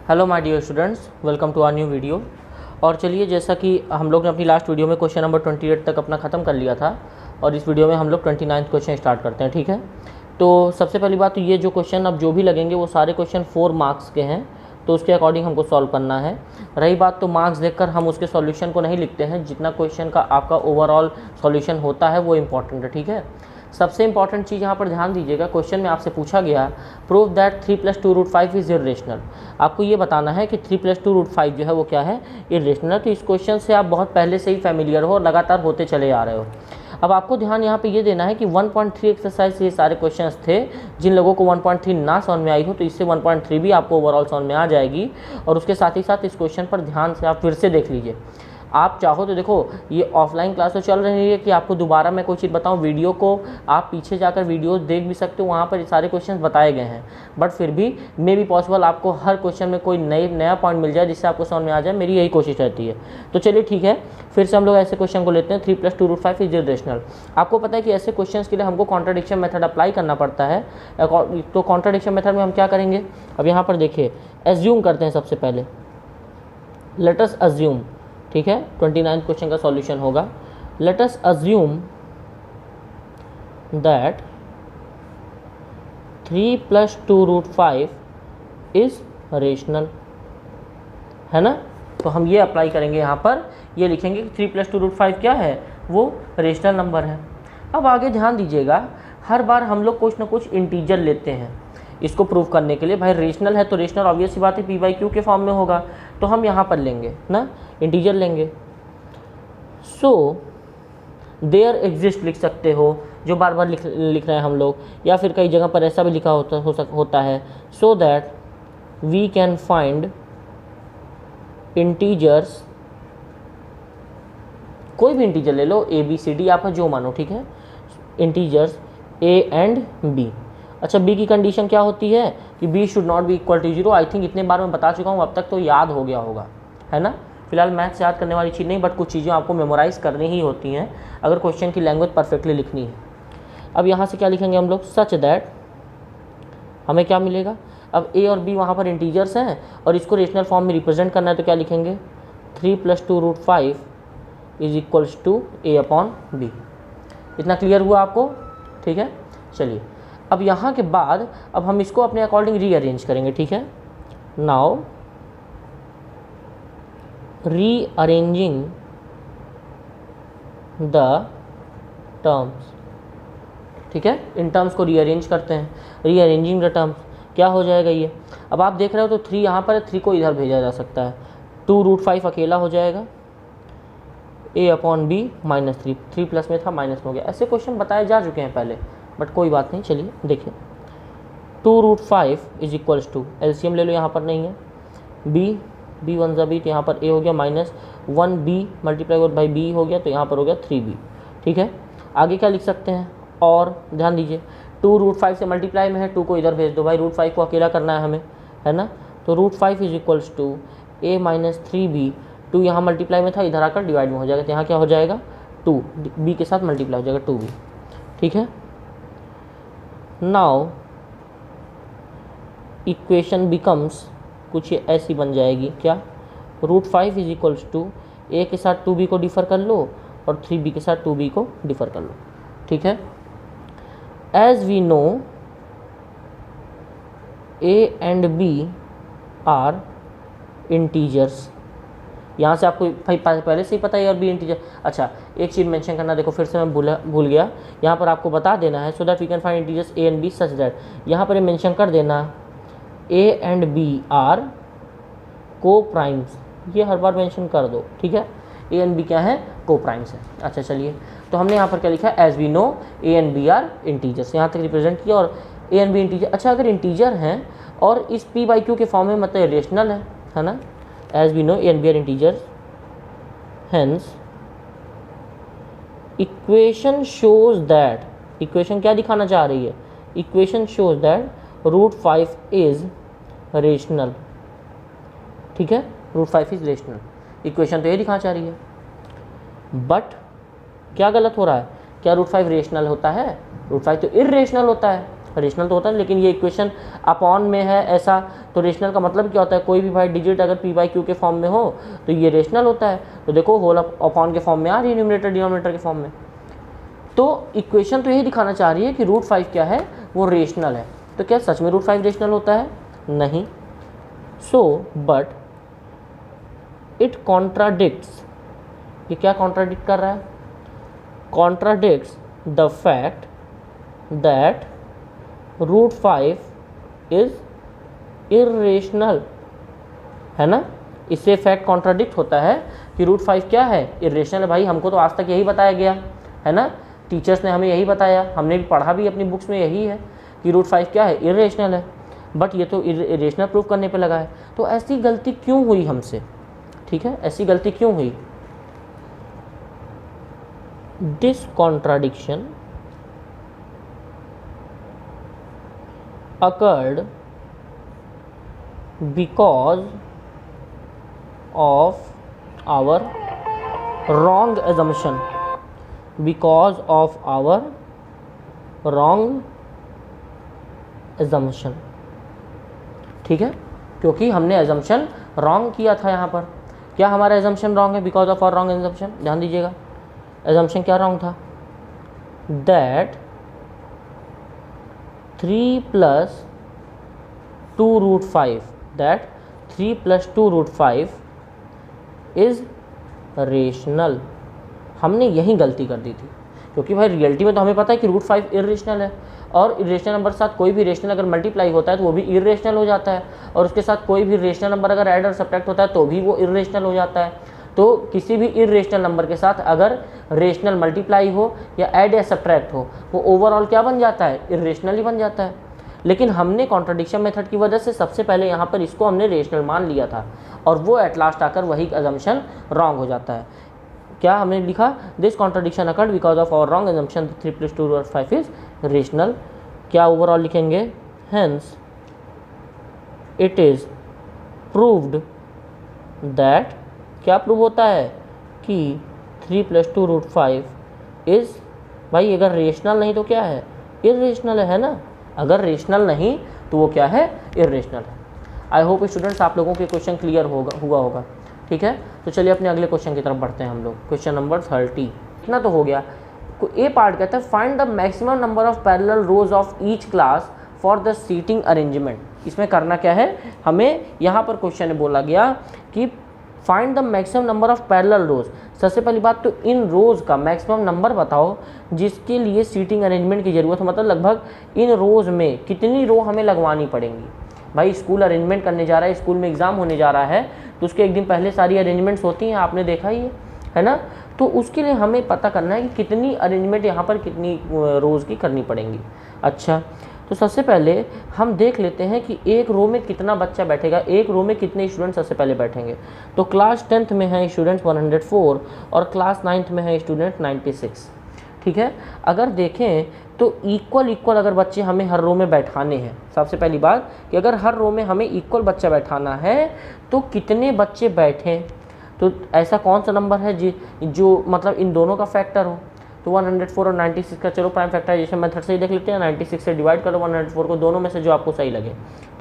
Hello my dear students, welcome to our new video. और चलिए, जैसा कि हम लोग ने अपनी लास्ट वीडियो में क्वेश्चन नंबर 28 तक अपना ख़त्म कर लिया था और इस वीडियो में हम लोग 29 क्वेश्चन स्टार्ट करते हैं। ठीक है, तो सबसे पहली बात तो ये जो क्वेश्चन अब जो भी लगेंगे वो सारे क्वेश्चन 4 मार्क्स के हैं, तो उसके अकॉर्डिंग हमको सॉल्व करना है। रही बात तो मार्क्स देखकर हम उसके सॉल्यूशन को नहीं लिखते हैं, जितना क्वेश्चन का आपका ओवरऑल सॉल्यूशन होता है वो इंपॉर्टेंट है। ठीक है, सबसे इंपॉर्टेंट चीज़ यहाँ पर ध्यान दीजिएगा, क्वेश्चन में आपसे पूछा गया प्रूव दैट 3 + 2√5 इज़ इर्रेशनल। आपको ये बताना है कि 3 + 2√5 जो है वो क्या है, इर्रेशनल। तो इस क्वेश्चन से आप बहुत पहले से ही फैमिलियर हो और लगातार होते चले आ रहे हो। अब आपको ध्यान यहाँ पे ये देना है कि 1.3 एक्सरसाइज ये सारे क्वेश्चंस थे। जिन लोगों को 1.3 ना समझ में आई हो तो इससे 1.3 भी आपको ओवरऑल समझ में आ जाएगी। और उसके साथ ही साथ इस क्वेश्चन पर ध्यान से आप फिर से देख लीजिए। आप चाहो तो देखो, ये ऑफलाइन क्लास तो चल रही है कि आपको दोबारा मैं कोई चीज़ बताऊं, वीडियो को आप पीछे जाकर वीडियो देख भी सकते हो, वहाँ पर सारे क्वेश्चंस बताए गए हैं। बट फिर भी मे बी पॉसिबल आपको हर क्वेश्चन में कोई नया पॉइंट मिल जाए जिससे आपको समझ में आ जाए। मेरी यही कोशिश रहती है। तो चलिए ठीक है, फिर से हम लोग ऐसे क्वेश्चन को लेते हैं। 3 + 2√5 इज इर्रेशनल। आपको पता है कि ऐसे क्वेश्चन के लिए हमको कॉन्ट्राडिक्शन मेथड अप्लाई करना पड़ता है। तो कॉन्ट्राडिक्शन मेथड में हम क्या करेंगे, अब यहाँ पर देखिए, एज्यूम करते हैं सबसे पहले। लेट अस अज्यूम, ठीक है, 29 क्वेश्चन का सॉल्यूशन होगा। Let us assume that 3 + 2√5 is rational, है ना। तो हम ये अप्लाई करेंगे, यहाँ पर ये लिखेंगे कि 3 + 2√5 क्या है, वो रेशनल नंबर है। अब आगे ध्यान दीजिएगा, हर बार हम लोग कुछ ना कुछ इंटीजर लेते हैं इसको प्रूव करने के लिए। भाई रेशनल है तो रेशनल ऑब्वियस सी बात है p/q के फॉर्म में होगा, तो हम यहाँ पर लेंगे ना, इंटीजर लेंगे। सो देयर एग्जिस्ट लिख सकते हो, जो बार बार लिख रहे हैं हम लोग, या फिर कई जगह पर ऐसा भी लिखा होता है, so that we can find integers. कोई भी इंटीजर ले लो, a b c d आप जो मानो, ठीक है, इंटीजर्स a एंड b। अच्छा, b की कंडीशन क्या होती है कि b should not be equal to 0। I think इतने बार मैं बता चुका हूँ, अब तक तो याद हो गया होगा, है ना। फिलहाल मैथ्स याद करने वाली चीज़ नहीं, बट कुछ चीज़ें आपको मेमोराइज करनी ही होती हैं अगर क्वेश्चन की लैंग्वेज परफेक्टली लिखनी है। अब यहाँ से क्या लिखेंगे हम लोग, सच दैट, हमें क्या मिलेगा, अब a और b वहाँ पर इंटीजर्स हैं और इसको रेशनल फॉर्म में रिप्रेजेंट करना है, तो क्या लिखेंगे, 3 + 2√5 इज इक्वल्स टू a/b। इतना क्लियर हुआ आपको, ठीक है। चलिए, अब यहाँ के बाद अब हम इसको अपने अकॉर्डिंग रीअरेंज करेंगे, ठीक है। नाउ रीअरेंजिंग द टर्म्स, ठीक है, इन टर्म्स को रीअरेंज करते हैं। रीअरेंजिंग द टर्म्स क्या हो जाएगा ये, अब आप देख रहे हो तो 3 यहाँ पर है, 3 को इधर भेजा जा सकता है, 2√5 अकेला हो जाएगा, a/b -3, 3 प्लस में था माइनस में हो गया। ऐसे क्वेश्चन बताए जा चुके हैं पहले, बट कोई बात नहीं। चलिए देखिए, 2√5 इज इक्वल्स टू, एलसीएम ले लो, यहाँ पर नहीं है, b 1 ज़ा b, तो यहाँ पर a हो गया -1b × b हो गया, तो यहाँ पर हो गया 3b, ठीक है। आगे क्या लिख सकते हैं, और ध्यान दीजिए, 2√5 से मल्टीप्लाई में है, 2 को इधर भेज दो भाई, √5 को अकेला करना है हमें, है ना। तो √5 is equals to a -3b, 2 यहाँ मल्टीप्लाई में था, इधर आकर डिवाइड में हो जाएगा, तो यहाँ क्या हो जाएगा, 2 b के साथ मल्टीप्लाई हो जाएगा 2b, ठीक है। नाउ इक्वेशन बिकम्स, कुछ ऐसी बन जाएगी, क्या, √5 इज इक्वल्स टू a के साथ 2b को डिफ़र कर लो और 3b के साथ 2b को डिफ़र कर लो, ठीक है। As we know a and b are integers, यहाँ से आपको भाई पहले से ही पता है और बी इंटीजर। अच्छा, एक चीज़ मेंशन करना, देखो फिर से मैं भूल गया, यहाँ पर आपको बता देना है, so that we can find integers a and b such that, यहाँ पर मेंशन कर देना a and b are coprimes, ये हर बार मेंशन कर दो, ठीक है। a एंड b क्या है, को प्राइम्स है। अच्छा चलिए, तो हमने यहाँ पर क्या लिखा है, as we know a and b are integers, यहाँ तक रिप्रेजेंट किया, और a एंड b इंटीजर। अच्छा, अगर इंटीजर हैं और इस p/q के फॉर्म में, मतलब रेशनल है ना, as we know a and b are integers, hence equation shows that, equation क्या दिखाना चाह रही है, equation shows that √5 is rational, ठीक है, √5 is rational, equation तो ये दिखाना चाह रही है। बट क्या गलत हो रहा है, क्या √5 रेशनल होता है, √5 तो इर्रेशनल होता है। रेशनल तो होता है, लेकिन ये इक्वेशन अपॉन में है ऐसा, तो रेशनल का मतलब क्या होता है, कोई भी भाई डिजिट अगर पी बाई क्यू के फॉर्म में हो तो ये रेशनल होता है। तो देखो होल अपॉन के फॉर्म में आ रही है, न्यूमरेटर डिनोमिनेटर के फॉर्म में। तो इक्वेशन तो यही दिखाना चाह रही है कि रूट 5 क्या है, वो रेशनल है। तो क्या सच में रूट 5 रेशनल होता है? नहीं। सो बट इट कॉन्ट्राडिक्ट्स, ये क्या कॉन्ट्राडिक्ट कर रहा है? Contradicts the fact that root 5 is irrational, है ना। इससे फैक्ट कॉन्ट्राडिक्ट होता है कि रूट 5 क्या है, इर्रेशनल है। भाई हमको तो आज तक यही बताया गया है ना, टीचर्स ने हमें यही बताया, हमने भी पढ़ा भी अपनी बुक्स में यही है कि रूट 5 क्या है, इर्रेशनल है। बट ये तो इरेशनल प्रूफ करने पे लगा है। तो ऐसी गलती क्यों हुई हमसे? ठीक है, ऐसी गलती क्यों हुई? This contradiction occurred because of our wrong assumption, because of our wrong assumption। ठीक है, क्योंकि हमने assumption wrong किया था। यहाँ पर क्या हमारा assumption wrong है? because of our wrong assumption। ध्यान दीजिएगा, assumption क्या wrong था? that 3 plus 2 root 5, that 3 plus 2 root 5 is rational. हमने यही गलती कर दी थी, क्योंकि भाई रियलिटी में तो हमें पता है कि रूट 5 इर्रेशनल है, और इर्रेशनल नंबर के साथ कोई भी रेशनल अगर मल्टीप्लाई होता है तो वो भी इर्रेशनल हो जाता है, और उसके साथ कोई भी रेशनल नंबर अगर ऐड और सब्ट्रैक्ट होता है तो भी वो इर्रेशनल हो जाता है। तो किसी भी इर्रेशनल नंबर के साथ अगर रेशनल मल्टीप्लाई हो या ऐड या सब्ट्रैक्ट हो, वो ओवरऑल क्या बन जाता है? इर्रेशनल ही बन जाता है। लेकिन हमने कॉन्ट्रडिक्शन मेथड की वजह से सबसे पहले यहाँ पर इसको हमने रेशनल मान लिया था, और वो एट लास्ट आकर वही अजम्पशन रॉन्ग हो जाता है। क्या हमने लिखा? This contradiction occurred because of our wrong assumption 3 plus 2 root 5 is rational. क्या ओवरऑल लिखेंगे? Hence it is proved that, क्या प्रूव होता है कि 3 plus 2 root 5 इज, भाई अगर रेशनल नहीं तो क्या है? इर्रेशनल है ना। अगर रेशनल नहीं तो वो क्या है? इर्रेशनल है। आई होप स्टूडेंट्स आप लोगों के क्वेश्चन क्लियर हुआ होगा। ठीक है, तो चलिए अपने अगले क्वेश्चन की तरफ बढ़ते हैं हम लोग। Question number 30। इतना तो हो गया। ए पार्ट कहता है find the maximum number of parallel rows of each class for the seating arrangement. इसमें करना क्या है? हमें यहाँ पर क्वेश्चन में बोला गया कि find the maximum number of parallel रोज। सबसे पहली बात तो इन रोज का मैक्सिमम नंबर बताओ जिसके लिए सीटिंग अरेंजमेंट की जरूरत है, मतलब लगभग इन रोज में कितनी रो हमें लगवानी पड़ेंगी। भाई स्कूल अरेंजमेंट करने जा रहा है, स्कूल में एग्जाम होने जा रहा है, तो उसके एक दिन पहले सारी अरेंजमेंट्स होती हैं, आपने देखा ही है ना। तो उसके लिए हमें पता करना है कि कितनी अरेंजमेंट यहाँ पर कितनी रोज की करनी पड़ेंगी। अच्छा, तो सबसे पहले हम देख लेते हैं कि एक रो में कितना बच्चा बैठेगा, एक रो में कितने स्टूडेंट सबसे पहले बैठेंगे। तो क्लास 10th में है स्टूडेंट्स 104 और क्लास 9th में है स्टूडेंट 96। ठीक है, अगर देखें तो इक्वल अगर बच्चे हमें हर रो में बैठाने हैं, सबसे पहली बात कि अगर हर रो में हमें इक्वल बच्चा बैठाना है तो कितने बच्चे बैठें, तो ऐसा कौन सा नंबर है जो मतलब इन दोनों का फैक्टर हो। तो 104 और 96 का चलो प्राइम फैक्टराइजेशन मेथड से ही देख लेते हैं। 96 से डिवाइड करो 104 को, दोनों में से जो आपको सही लगे।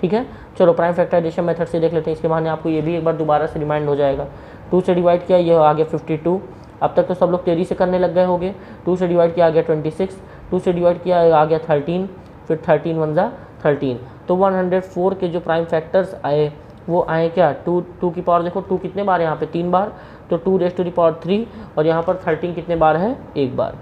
ठीक है, चलो प्राइम फैक्टराइजेशन मेथड से देख लेते हैं। इसके बहाने आपको ये भी एक बार दोबारा से रिमाइंड हो जाएगा। 2 से डिवाइड किया, ये आ गया 52। अब तक तो सब लोग तेजी से करने लग गए होंगे। 2 से डिवाइड किया आ गया 26, 2 से डिवाइड किया आ गया 13, फिर 13 1 जा 13। तो 104 के जो प्राइम फैक्टर्स आए वो आए क्या? 2 की पावर देखो 2 कितने बार यहाँ पे 3 बार, तो 2 raised to the power 3, और यहाँ पर 13 कितने बार है? 1 बार।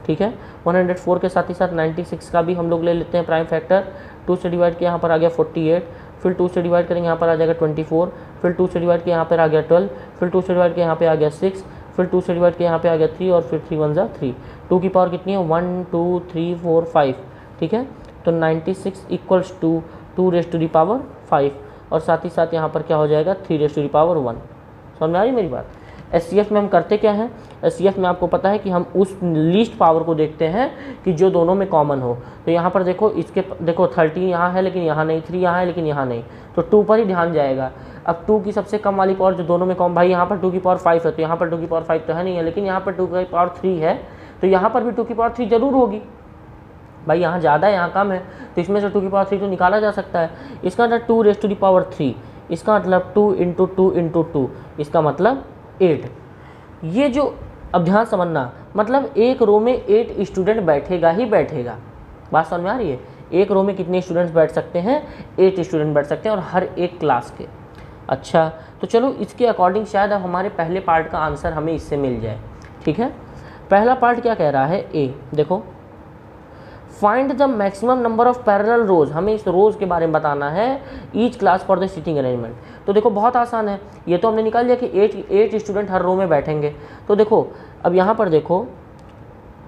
ठीक है, 104 के साथ ही साथ 96 का भी हम लोग ले लेते हैं प्राइम फैक्टर। 2 से डिवाइड किया यहाँ पर आ गया 48, फिर 2 से डिवाइड करेंगे यहाँ पर आ जाएगा 24, फिर 2 से डिवाइड किया यहाँ पर आ गया 12, फिर 2 से डिवाइड किया यहाँ पे आ गया 6, फिर 2 से डिवाइड किया यहाँ पे आ गया 3, और फिर 3 1 जा 3। 2 की पावर कितनी है? 1 2 3 4 5। ठीक है, तो 96 equals to 2 raised to the power 5, और साथ ही साथ यहाँ पर क्या हो जाएगा? 3 raised to the power 1। समझ में आ रही मेरी बात? SCF में हम करते क्या हैं? SCF में आपको पता है कि हम उस लीस्ट पावर को देखते हैं कि जो दोनों में कॉमन हो। तो यहाँ पर देखो, इसके देखो 13 यहाँ है लेकिन यहाँ नहीं, 3 यहाँ है लेकिन यहाँ नहीं, तो 2 पर ही ध्यान जाएगा। अब 2 की सबसे कम वाली पावर जो दोनों में कॉमन, भाई यहाँ पर 2 की पावर 5 है, तो यहाँ पर 2 की पावर 5 तो है नहीं है, लेकिन यहाँ पर 2 की पावर 3 है, तो यहाँ पर भी 2 की पावर 3 जरूर होगी। भाई यहाँ ज़्यादा है यहाँ कम है, तो इसमें से 2 की पावर 3 तो निकाला जा सकता है। इसका मतलब 2 रेज़ टू दी पावर 3, इसका मतलब 2 इंटू 2 इंटू 2, इसका मतलब 8। ये जो अब ध्यान समझना, मतलब एक रो में 8 स्टूडेंट बैठेगा ही बैठेगा। बात समझ में आ रही है? एक रो में कितने स्टूडेंट्स बैठ सकते हैं? 8 स्टूडेंट बैठ सकते हैं, और हर एक क्लास के। अच्छा, तो चलो इसके अकॉर्डिंग शायद अब हमारे पहले पार्ट का आंसर हमें इससे मिल जाए। ठीक है, पहला पार्ट क्या कह रहा है? ए, देखो, find the maximum number of parallel rows. हमें इस रोज के बारे में बताना है, each class for the seating arrangement. तो देखो बहुत आसान है, ये तो हमने निकाल लिया कि 8 स्टूडेंट हर रो में बैठेंगे। तो देखो अब यहाँ पर देखो,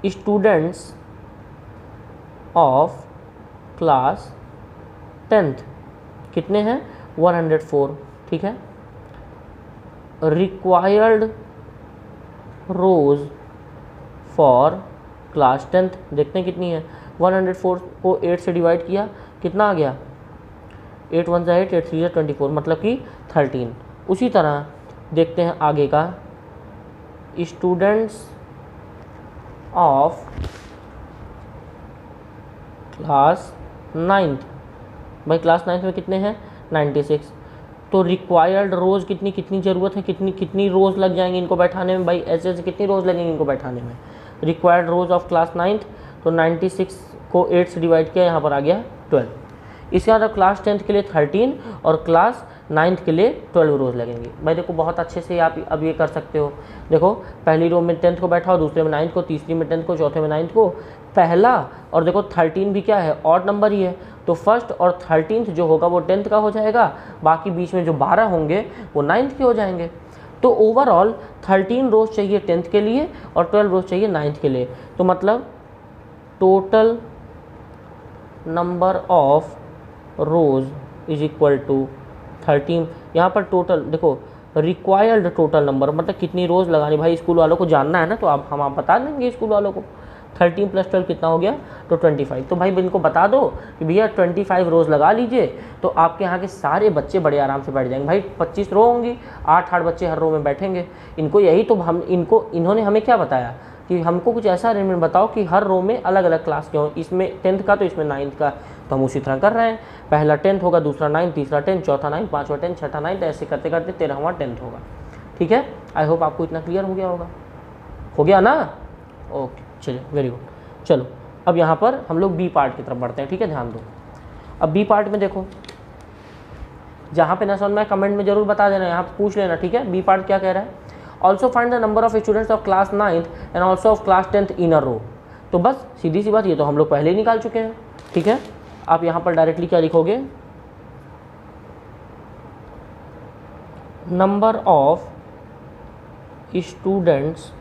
स्टूडेंट्स ऑफ क्लास 10th कितने हैं? 104। ठीक है, required rose for class 10th देखते हैं कितनी है। 104 को 8 से डिवाइड किया, कितना आ गया? 8 1 8, 8 3 24, मतलब कि 13। उसी तरह देखते हैं आगे का, स्टूडेंट्स ऑफ क्लास 9th। भाई क्लास 9th में कितने हैं? 96। तो रिक्वायर्ड रोज़ कितनी ज़रूरत है, कितनी रोज़ लग जाएंगे इनको बैठाने में? भाई ऐसे कितनी रोज़ लगेंगे इनको बैठाने में? Required rose of class 9th, तो 96 को 8 से डिवाइड किया, यहाँ पर आ गया 12। इसके बाद क्लास 10th के लिए 13 और क्लास 9th के लिए 12 रोज़ लगेंगे। भाई देखो बहुत अच्छे से आप अब ये कर सकते हो। देखो पहली रो में 10th को बैठाओ, दूसरे में 9th को, तीसरी में 10th को, चौथे में 9th को, पहला और देखो 13 भी क्या है? ऑड नंबर ही है, तो फर्स्ट और 13th जो होगा वो 10th का हो जाएगा, बाकी बीच में जो 12 होंगे वो 9th के हो जाएंगे। तो ओवरऑल 13 रोज़ चाहिए 10th के लिए और 12 रोज़ चाहिए 9th के लिए। तो मतलब total number of rows is equal to 13। यहाँ पर टोटल देखो, रिक्वायर्ड टोटल नंबर मतलब कितनी रोज़ लगानी, भाई स्कूल वालों को जानना है ना, तो अब हम आप बता देंगे स्कूल वालों को। 13 + 12 कितना हो गया? तो 25। तो भाई इनको बता दो कि भैया 25 रोज़ लगा लीजिए, तो आपके यहाँ के सारे बच्चे बड़े आराम से बैठ जाएंगे। भाई 25 रो होंगी, 8 बच्चे हर रो में बैठेंगे। इनको यही तो इन्होंने हमें क्या बताया कि हमको कुछ ऐसा अरेंजमेंट बताओ कि हर रो में अलग अलग क्लास के हों, इसमें 10th का तो इसमें 9th का। तो हम उसी तरह कर रहे हैं, पहला 10th होगा, दूसरा 9th, तीसरा 10th, चौथा 9th, पाँचवा 10th, छठा 9th, ऐसे करते करते 13वां 10th होगा। ठीक है, आई होप आपको इतना क्लियर हो गया होगा। हो गया ना? ओके, चलिए वेरी गुड। चलो अब यहाँ पर हम लोग बी पार्ट की तरफ बढ़ते हैं। ठीक है, ध्यान दो। अब बी पार्ट में देखो, जहाँ पे ना समझ में कमेंट में जरूर बता देना, यहाँ पूछ लेना। ठीक है, बी पार्ट क्या कह रहा है? Also find the number of students of class 9th and also of class 10th in a रो। तो बस सीधी सी बात, ये तो हम लोग पहले ही निकाल चुके हैं। ठीक है, आप यहाँ पर डायरेक्टली क्या लिखोगे? Number of students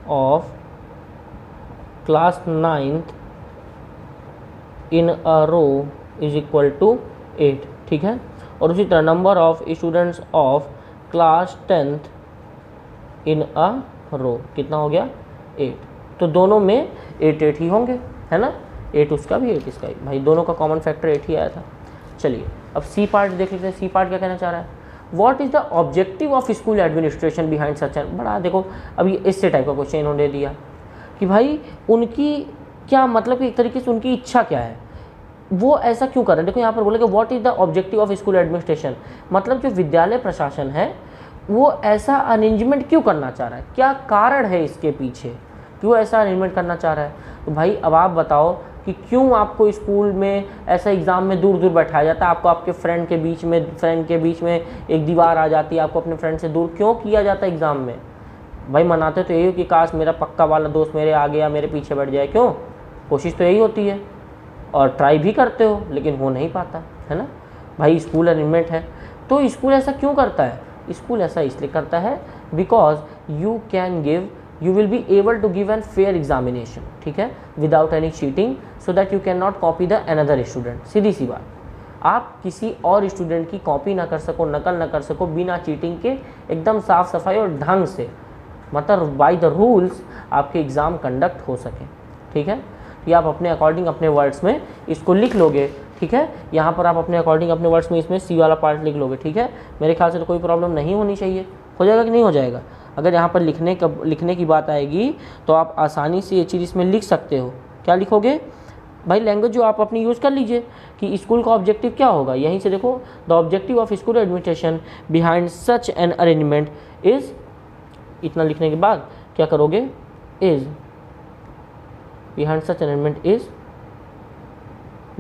of class 9th in a row is equal to 8। ठीक है, और उसी तरह number of students of class 10th in a row कितना हो गया? 8। तो दोनों में 8 ही होंगे, है ना? 8 उसका भी 8 इसका भी, भाई दोनों का कॉमन फैक्टर 8 ही आया था। चलिए अब सी पार्ट देख लेते हैं। सी पार्ट क्या कहना चाह रहा है? What is the objective of school administration behind such an. बड़ा देखो अभी इससे टाइप का क्वेश्चन इन्होंने दिया कि भाई उनकी क्या मतलब कि एक तरीके से उनकी इच्छा क्या है, वो ऐसा क्यों कर रहे हैं। देखो यहाँ पर बोले कि what is the objective of school administration, मतलब जो विद्यालय प्रशासन है वो ऐसा अरेंजमेंट क्यों करना चाह रहा है, क्या कारण है इसके पीछे, क्यों ऐसा अरेंजमेंट करना चाह रहा है। तो भाई अब आप बताओ कि क्यों आपको स्कूल में ऐसा एग्ज़ाम में दूर दूर बैठाया जाता है, आपको आपके फ्रेंड के बीच में एक दीवार आ जाती है, आपको अपने फ्रेंड से दूर क्यों किया जाता है एग्ज़ाम में। भाई मनाते तो यही हो कि काश मेरा पक्का वाला दोस्त मेरे आगे या मेरे पीछे बैठ जाए, क्यों? कोशिश तो यही होती है और ट्राई भी करते हो, लेकिन हो नहीं पाता, है ना। भाई स्कूल अरेंजमेंट है, तो स्कूल ऐसा क्यों करता है? स्कूल ऐसा इसलिए करता है because you will be able to give an fair examination, ठीक है, without any cheating, so that you cannot copy the another student। सीधी सी बात, आप किसी और स्टूडेंट की कॉपी ना कर सको, नकल ना कर सको बिना चीटिंग के, एकदम साफ सफाई और ढंग से, मतलब बाय द रूल्स आपके एग्ज़ाम कंडक्ट हो सके। ठीक है, ये आप अपने अकॉर्डिंग अपने वर्ड्स में इसको लिख लोगे। ठीक है, यहाँ पर आप अपने अकॉर्डिंग अपने वर्ड्स में इसमें सी वाला पार्ट लिख लोगे। ठीक है, मेरे ख्याल से तो कोई प्रॉब्लम नहीं होनी चाहिए। हो जाएगा कि नहीं हो जाएगा? अगर यहाँ पर लिखने की बात आएगी तो आप आसानी से ये चीज़ इसमें लिख सकते हो। क्या लिखोगे? भाई लैंग्वेज जो आप अपनी यूज़ कर लीजिए कि स्कूल का ऑब्जेक्टिव क्या होगा, यहीं से देखो, the objective of school administration behind such an arrangement is, इतना लिखने के बाद क्या करोगे, is behind such arrangement is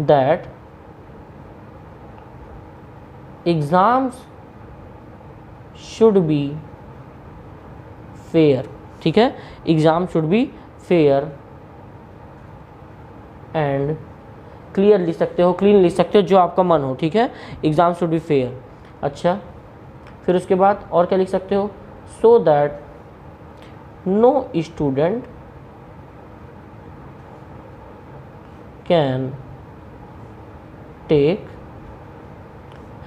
that exams should be fair. ठीक है, exam should be fair and clear लिख सकते हो, क्लीन लिख सकते हो, जो आपका मन हो। ठीक है, एग्जाम शुड बी फेयर। अच्छा, फिर उसके बाद और क्या लिख सकते हो, so that no student can take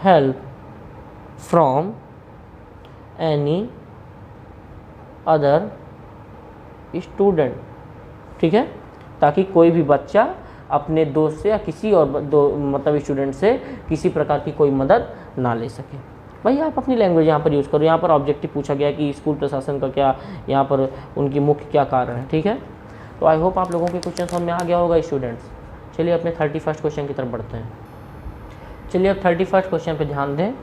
help from any other student. ठीक है, ताकि कोई भी बच्चा अपने दोस्त से या किसी और मतलब स्टूडेंट से किसी प्रकार की कोई मदद ना ले सके। भाई आप अपनी लैंग्वेज यहाँ पर यूज़ करो। यहाँ पर ऑब्जेक्टिव पूछा गया कि स्कूल प्रशासन का क्या, यहाँ पर उनकी मुख्य क्या कारण है। ठीक है, तो आई होप आप लोगों के क्वेश्चन समझ में आ गया होगा स्टूडेंट्स। चलिए अपने 31st क्वेश्चन की तरफ बढ़ते हैं। चलिए अब 31st क्वेश्चन पर ध्यान दें।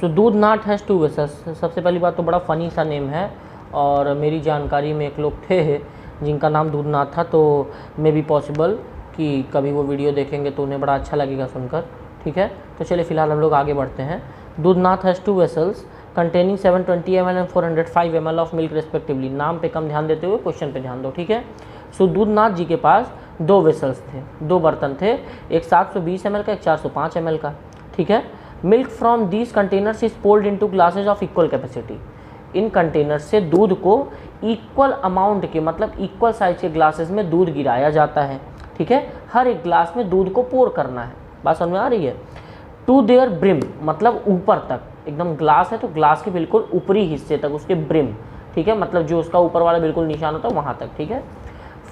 सो दूधनाथ हैज़ 2 वेसल्स। सबसे पहली बात तो बड़ा फ़नी सा नेम है, और मेरी जानकारी में एक लोग थे जिनका नाम दूधनाथ था, तो मे बी पॉसिबल कि कभी वो वीडियो देखेंगे तो उन्हें बड़ा अच्छा लगेगा सुनकर। ठीक है, तो चलिए फिलहाल हम लोग आगे बढ़ते हैं। Dudhnath has 2 vessels containing 720 ml and 405 ml of milk respectively. नाम पे कम ध्यान देते हुए क्वेश्चन पे ध्यान दो। ठीक है, सो दूधनाथ जी के पास 2 वेसल्स थे, 2 बर्तन थे, एक 720 ml का, एक 405 ml का। ठीक है, milk from these containers is polled into glasses of equal capacity. In container से दूध को इक्वल अमाउंट के, मतलब इक्वल साइज के ग्लासेस में दूध गिराया जाता है। ठीक है, हर एक ग्लास में दूध को पोर करना है। बात समझ में आ रही है। टू देयर ब्रिम, मतलब ऊपर तक, एकदम ग्लास है तो ग्लास के बिल्कुल ऊपरी हिस्से तक, उसके ब्रिम। ठीक है, मतलब जो उसका ऊपर वाला बिल्कुल निशान होता है वहाँ तक। ठीक है,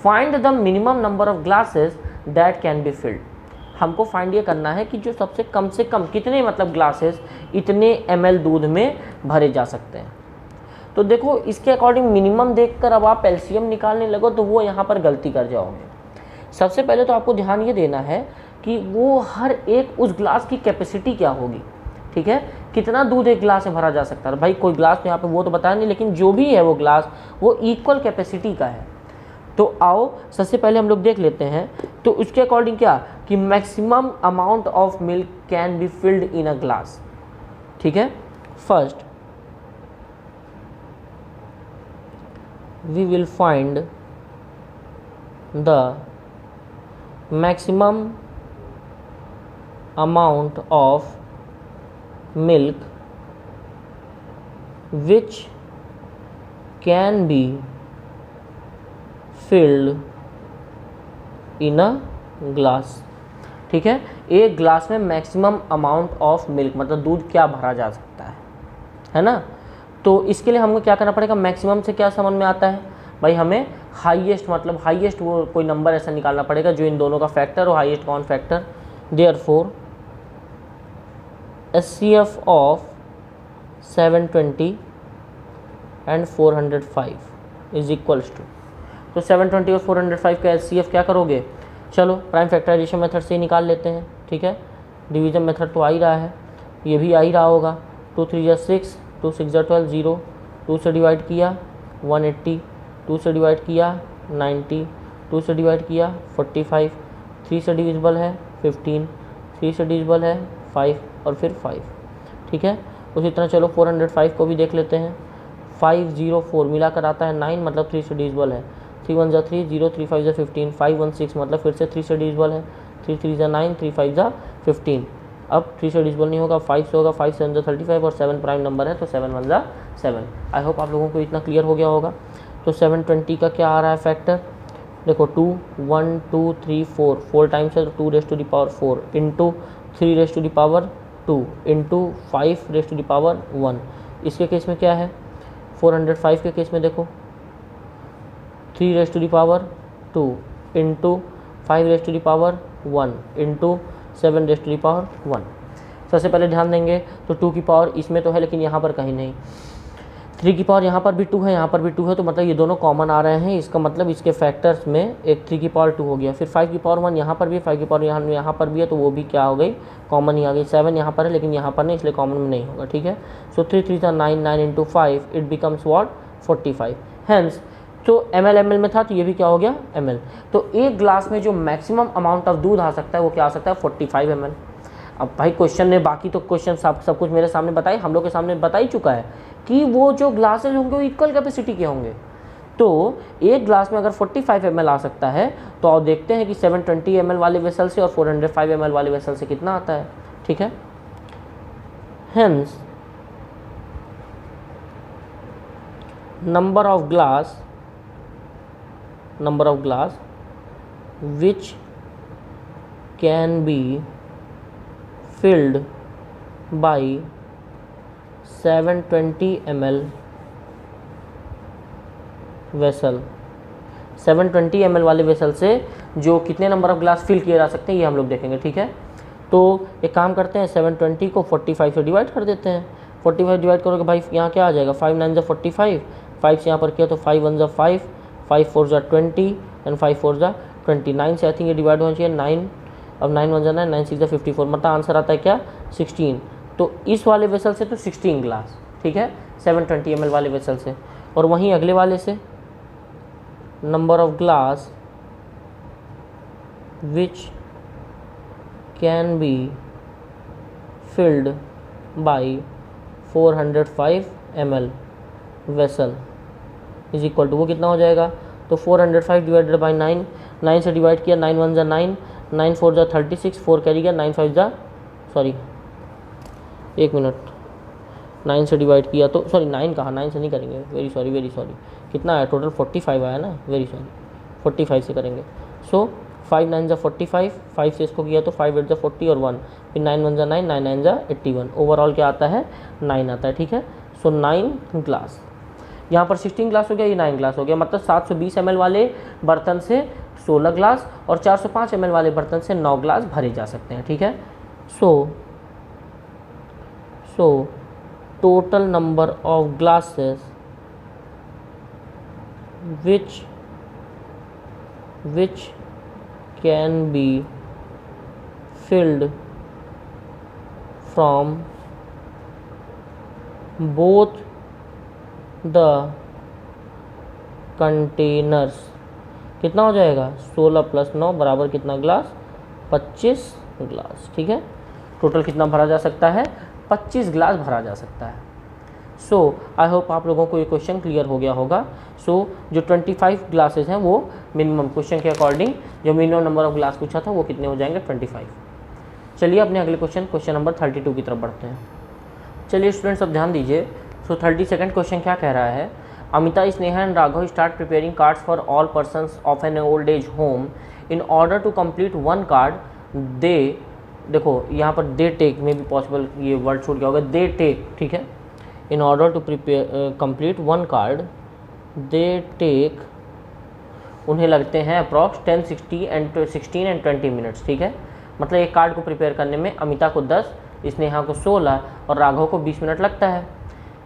find the minimum number of glasses that can be field. हमको फाइंड ये करना है कि जो सबसे कम से कम कितने, मतलब ग्लासेस इतने ml दूध में भरे जा सकते हैं। तो देखो इसके अकॉर्डिंग मिनिमम देखकर अब आप एलसीएम निकालने लगो तो वो यहाँ पर गलती कर जाओगे। सबसे पहले तो आपको ध्यान ये देना है कि वो हर एक उस ग्लास की कैपेसिटी क्या होगी। ठीक है, कितना दूध एक ग्लास में भरा जा सकता है। भाई कोई ग्लास तो यहाँ पे वो तो बताया नहीं, लेकिन जो भी है वो ग्लास वो इक्वल कैपेसिटी का है। तो आओ सबसे पहले हम लोग देख लेते हैं। तो उसके अकॉर्डिंग क्या कि maximum amount of milk can be filled in a glass. ठीक है, first we will find the maximum amount of milk which can be filled in a glass। ठीक है, एक ग्लास में मैक्सिमम अमाउंट ऑफ मिल्क मतलब दूध क्या भरा जा सकता है ना। तो इसके लिए हमको क्या करना पड़ेगा, मैक्सिमम से क्या समझ में आता है भाई, हमें हाईएस्ट, मतलब हाईएस्ट वो कोई नंबर ऐसा निकालना पड़ेगा जो इन दोनों का फैक्टर हो, highest common factor. Therefore HCF of 720 and 405 is equals to, तो 720 और 405 का HCF क्या करोगे, चलो प्राइम फैक्टराइजेशन मेथड से ही निकाल लेते हैं। ठीक है, डिवीजन मेथड तो आ ही रहा है, ये भी आ ही रहा होगा। 2 3 जा 6, 2 6 जा 12, 0, 2 से डिवाइड किया 180, 2 से डिवाइड किया 90, 2 से डिवाइड किया 45, 3 से डिविजिबल है 15, 3 से डिविजिबल है 5 और फिर 5। ठीक है, उसी तरह चलो 405 को भी देख लेते हैं। 504 मिलाकर आता है 9, मतलब 3 से डिविजिबल है। 3 1 जा 3, 0 3 5 जा 15, 5 1 6 मतलब फिर से 3 से डिविजिबल है। 3 3 जा 9, 3 5 जा 15। अब 3 से डिविजिबल नहीं होगा, 5 से होगा, 5 7 जा 35 और 7 प्राइम नंबर है तो 7 1 जा 7। आई होप आप लोगों को इतना क्लियर हो गया होगा। तो 720 का क्या आ रहा है फैक्टर, देखो 2 1 2 3 4, 4 टाइम्स है तो 2 raise to the power 4 into 3 raise to the power 2 into 5 raise to the power 1। इसके केस में क्या है, 405 के केस में देखो 3 raise to the power 2 into 5 raise to the power 1 into 7 raise to the power 1। सबसे पहले ध्यान देंगे तो 2 की पावर इसमें तो है लेकिन यहाँ पर कहीं नहीं। 3 की पावर यहाँ पर भी 2 है, यहाँ पर भी 2 है, तो मतलब ये दोनों कॉमन आ रहे हैं। इसका मतलब इसके फैक्टर्स में एक 3 की पावर 2 हो गया। फिर 5 की पावर 1 यहाँ पर भी है, 5 की पावर यहाँ पर भी है, तो वो भी क्या हो गई, कॉमन ही आ गई। 7 यहाँ पर है लेकिन यहाँ पर नहीं, इसलिए कॉमन में नहीं होगा। ठीक है, सो 3 3 था 9, 9 into 5 it becomes what 45। Hence तो ml ml में था, तो ये भी क्या हो गया ml। तो एक ग्लास में जो मैक्सिमम अमाउंट ऑफ दूध आ सकता है वो क्या आ सकता है 45 ml। अब भाई क्वेश्चन ने बाकी तो क्वेश्चन सब कुछ मेरे सामने बताई, हम लोग के सामने बता ही चुका है कि वो जो ग्लासेज होंगे वो इक्वल कैपेसिटी के होंगे। तो एक ग्लास में अगर 45 ml आ सकता है तो आप देखते हैं कि 720 ml वाले वेसल से और 405 ml वाले वेसल से कितना आता है। ठीक है, hence number of glass which can be filled by 720 ml vessel, 720 ml वाले वेसल से जो कितने नंबर ऑफ ग्लास फिल किए जा सकते हैं ये हम लोग देखेंगे। ठीक है, तो एक काम करते हैं, 720 को 45 से डिवाइड कर देते हैं। 45 डिवाइड करोगे भाई यहाँ क्या आ जाएगा, 5 9 जा 45, 5 से यहाँ पर किया तो 5 1 जा 5, 5 4 जा 20 एंड 5 4 जा 29 से आई थिंक ये डिवाइड होना चाहिए 9। अब 9 1 जा 9, 9 6 जा 54, मतलब आंसर आता है क्या 16। तो इस वाले वेसल से तो 16 ग्लास। ठीक है, 720 ml वाले वेसल से। और वहीं अगले वाले से number of glass which can be filled by 405 ml vessel is equal to, वो कितना हो जाएगा, तो 405 डिवाइडेड बाई 9, 9 से डिवाइड किया, 9 1 जा 9, 9 4 जा 36, 4 कैरी गया, 9 5 जा, सॉरी एक मिनट, 9 से डिवाइड किया तो सॉरी 9 कहा, 9 से नहीं करेंगे, वेरी सॉरी, कितना आया टोटल 45 आया ना, वेरी सॉरी 45 से करेंगे। सो 5 9 जा 45, 5 से इसको किया तो 5 8 जा 40 और 1, फिर 9 1 जा 9, 9 9 जा 81, ओवरऑल क्या आता है 9 आता है। ठीक है, सो 9 ग्लास, यहाँ पर 16 ग्लास हो गया, ये 9 ग्लास हो गया, मतलब 720 ml वाले बर्तन से 16 ग्लास और 405 ml वाले बर्तन से 9 ग्लास भरे जा सकते हैं। ठीक है, so total number of glasses which can be filled from both the containers कितना हो जाएगा, 16 + 9 बराबर कितना ग्लास, 25 ग्लास। ठीक है, टोटल कितना भरा जा सकता है, 25 ग्लास भरा जा सकता है। सो आई होप आप लोगों को ये क्वेश्चन क्लियर हो गया होगा। सो जो 25 ग्लासेस हैं वो मिनिमम, क्वेश्चन के अकॉर्डिंग जो मिनिमम नंबर ऑफ ग्लास पूछा था वो कितने हो जाएंगे 25। चलिए अपने अगले क्वेश्चन नंबर 32 की तरफ बढ़ते हैं। चलिए स्टूडेंट्स अब ध्यान दीजिए। सो 32nd क्वेश्चन क्या कह रहा है, Amita, Sneha and Raghav start preparing cards for all persons of an old age home in order to complete one card दे, देखो यहाँ पर दे टेक में भी पॉसिबल, ये वर्ड छूट गया होगा, दे टेक। ठीक है, in order to complete one card they take, उन्हें लगते हैं अप्रॉक्स 10 16 एंड 20 मिनट्स। ठीक है, मतलब एक कार्ड को प्रिपेयर करने में अमिता को 10, स्नेहा को 16 और राघव को 20 मिनट लगता है।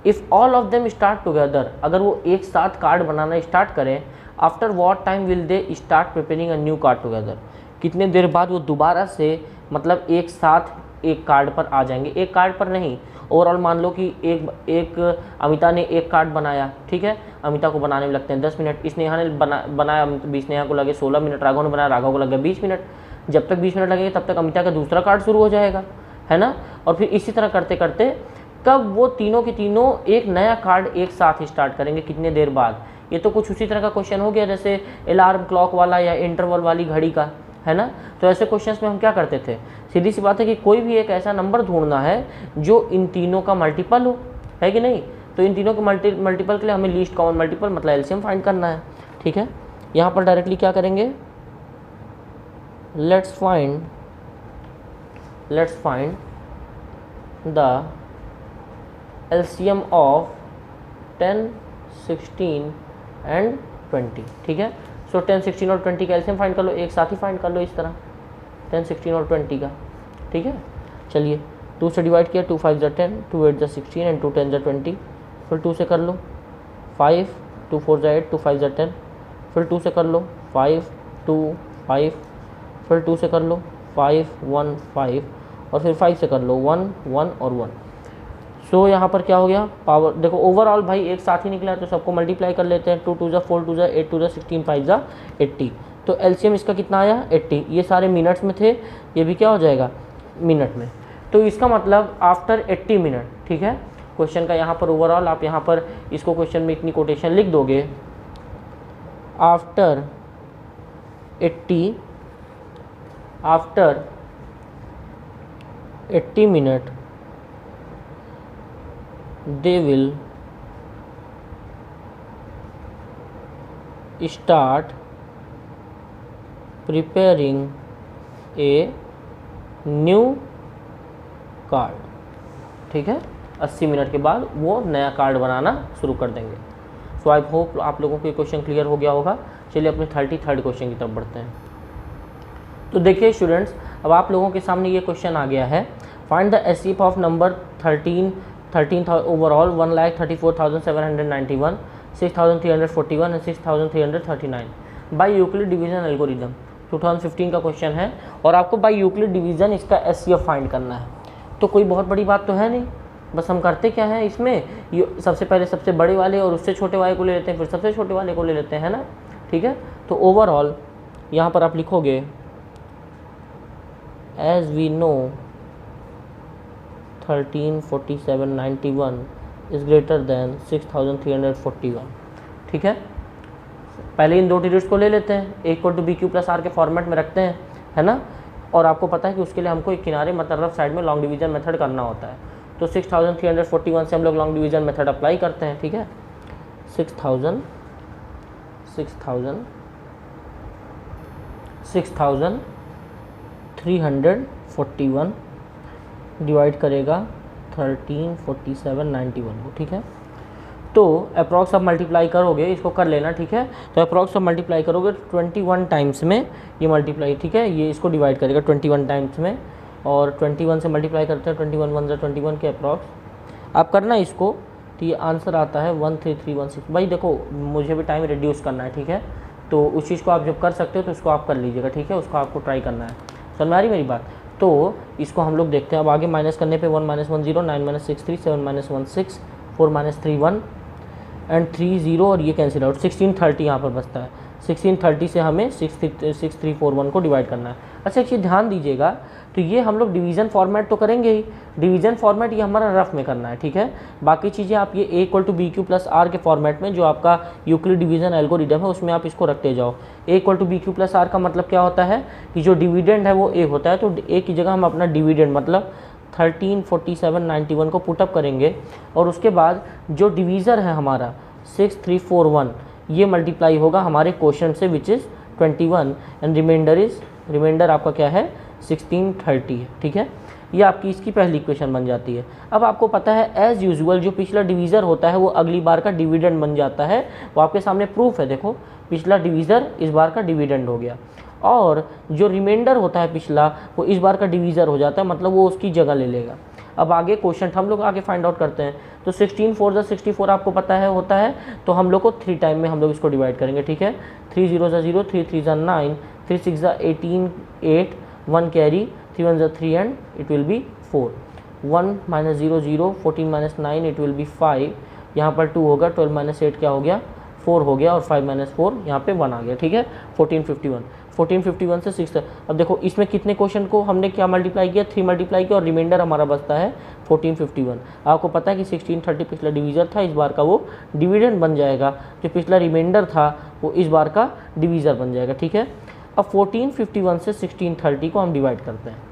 If all of them start together, अगर वो एक साथ कार्ड बनाना स्टार्ट करें, after what time will they start preparing a new card together, कितने देर बाद वो दोबारा से मतलब एक साथ एक कार्ड पर आ जाएंगे। एक कार्ड पर नहीं, ओवरऑल मान लो कि एक अमिता ने एक कार्ड बनाया। ठीक है, अमिता को बनाने में लगते हैं 10 मिनट, स्नेहा ने बनाया, स्नेहा को लगे 16 मिनट, राघव ने बनाया, राघव को लगे 20 मिनट। जब तक 20 मिनट लगेंगे तब तक अमिता का दूसरा कार्ड शुरू हो जाएगा, है ना। और फिर इसी तरह करते करते कब वो तीनों के तीनों एक नया कार्ड एक साथ स्टार्ट करेंगे, कितने देर बाद। ये तो कुछ उसी तरह का क्वेश्चन हो गया जैसे अलार्म क्लॉक वाला या इंटरवल वाली घड़ी का, है ना। तो ऐसे क्वेश्चंस में हम क्या करते थे, सीधी सी बात है कि कोई भी एक ऐसा नंबर ढूंढना है जो इन तीनों का मल्टीपल हो, है कि नहीं। तो इन तीनों के मल्टीपल के लिए हमें लीस्ट कॉमन मल्टीपल मतलब एलसीएम फाइंड करना है। ठीक है, यहाँ पर डायरेक्टली क्या करेंगे, let's find the LCM of 10 16 and 20। ठीक है, सो 10 16 और 20 का एलसीएम फाइंड कर लो, एक साथ ही फाइंड कर लो इस तरह 10 16 और 20 का। ठीक है, चलिए 2 से डिवाइड किया, 2 5 जा 10, 2 8 जा 16 एंड 2 10 जा 20, फिर 2 से कर लो 5, 2 4 ज़ा 8, 2 5 ज़ा 10, फिर 2 से कर लो 5 2 5, फिर 2 से कर लो 5 1 5, और फिर 5 से कर लो 1 1 और 1। सो यहाँ पर क्या हो गया, पावर देखो ओवरऑल भाई एक साथ ही निकला है तो सबको मल्टीप्लाई कर लेते हैं। 2 2 ज़ा 4, 2 ज़ा 8, 2 ज़ा 16, 5 ज़ा 80। तो एलसीएम इसका कितना आया 80। ये सारे मिनट्स में थे, ये भी क्या हो जाएगा मिनट में। तो इसका मतलब आफ्टर 80 मिनट, ठीक है। क्वेश्चन का यहाँ पर ओवरऑल आप यहाँ पर इसको क्वेश्चन में इतनी कोटेशन लिख दोगे, after 80 minute they will start preparing a new card, ठीक है। 80 मिनट के बाद वो नया कार्ड बनाना शुरू कर देंगे। सो आई होप आप लोगों को ये क्वेश्चन क्लियर हो गया होगा। चलिए अपने 33rd क्वेश्चन की तरफ बढ़ते हैं। तो देखिए स्टूडेंट्स, अब आप लोगों के सामने ये क्वेश्चन आ गया है, find the HCF of number 13 overall 1,34,791, 6,341 and 6,339 by Euclid division algorithm. 2015 का क्वेश्चन है और आपको बाय यूक्लिड डिवीजन इसका एचसीएफ फाइंड करना है। तो कोई बहुत बड़ी बात तो है नहीं, बस हम करते क्या है इसमें, सबसे पहले सबसे बड़े वाले और उससे छोटे वाले को ले लेते हैं, फिर सबसे छोटे वाले को ले लेते हैं ना, ठीक है। तो ओवरऑल यहाँ पर आप लिखोगे as we know 134791 is greater than 6341, ठीक है। पहले इन दो डिजिट्स को ले लेते हैं, A equal to B Q plus R के फॉर्मेट में रखते हैं, है ना। और आपको पता है कि उसके लिए हमको एक किनारे मतलब रफ साइड में लॉन्ग डिवीजन मेथड करना होता है। तो 6341 से हम लोग लॉन्ग डिवीजन मेथड अप्लाई करते हैं, ठीक है। 6341 डिवाइड करेगा 134791 को, ठीक है। तो अप्रॉक्स आप मल्टीप्लाई करोगे, इसको कर लेना, ठीक है। तो अप्रॉक्स आप मल्टीप्लाई करोगे 21 टाइम्स में ये मल्टीप्लाई, ठीक है, ये इसको डिवाइड करेगा 21 टाइम्स में, और 21 से मल्टीप्लाई करते हैं 21 1 ज़ा 21 के अप्रॉक्स आप करना इसको, तो ये आंसर आता है 13316। भाई देखो मुझे भी टाइम रिड्यूस करना है, ठीक है। तो उस चीज़ को आप जब कर सकते हो तो उसको आप कर लीजिएगा, ठीक है, उसको आपको ट्राई करना है। समझ में आ रही मेरी बात। तो इसको हम लोग देखते हैं अब आगे। माइनस करने पे 1 - 1 0, 9 - 6 3, 7 - 1 6, 4 - 3 1 एंड 3 0, और ये कैंसिल आउट। 1630 यहाँ पर बचता है। 1630 से हमें 6341 को डिवाइड करना है। अच्छा एक चीज़ ध्यान दीजिएगा, तो ये हम लोग डिवीज़न फॉर्मेट तो करेंगे ही, डिवीज़न फॉर्मेट ये हमारा रफ में करना है, ठीक है। बाकी चीज़ें आप ये A equal to B Q plus R के फॉर्मेट में, जो आपका यूक्लिड डिवीजन एल्गोरिदम है उसमें आप इसको रखते जाओ। A equal to B Q plus R का मतलब क्या होता है कि जो डिविडेंड है वो ए होता है, तो ए की जगह हम अपना डिविडेंड मतलब 134791 को पुटअप करेंगे, और उसके बाद जो डिवीज़र है हमारा 6341 ये मल्टीप्लाई होगा हमारे क्वेश्चन से विच इज़ 21 एंड रिमाइंडर आपका क्या है 1630 है, ठीक है। ये आपकी इसकी पहली इक्वेशन बन जाती है। अब आपको पता है एज यूजुअल जो पिछला डिवीज़र होता है वो अगली बार का डिविडेंड बन जाता है। वो आपके सामने प्रूफ है, देखो पिछला डिवीज़र इस बार का डिविडेंड हो गया, और जो रिमाइंडर होता है पिछला वो इस बार का डिवीज़र हो जाता है, मतलब वो उसकी जगह ले लेगा। अब आगे क्वेश्चन हम लोग आगे फाइंड आउट करते हैं। तो 16 4 = 64 आपको पता है होता है, तो हम लोग को 3 टाइम में हम लोग इसको डिवाइड करेंगे, ठीक है। 3 0 = 0, 3 3 = 9, 3 6 = 18 8, 1 carry, 3 1 = 3 and it will be 4। 1 - 0 0, 14 - 9 it will be 5, यहाँ पर 2 होगा, 12 - 8 क्या हो गया 4 हो गया, और 5 - 4 यहाँ पे 1 आ गया, ठीक है। 1451 से 6। अब देखो इसमें कितने क्वेश्चन को हमने क्या मल्टीप्लाई किया 3 मल्टीप्लाई किया, और रिमाइंडर हमारा बचता है 1451। आपको पता है कि 1630 पिछला डिवीज़र था, इस बार का वो डिविडेंड बन जाएगा, जो पिछला रिमाइंडर था वो इस बार का डिवीज़र बन जाएगा, ठीक है। अब 1451 से 1630 को हम डिवाइड करते हैं,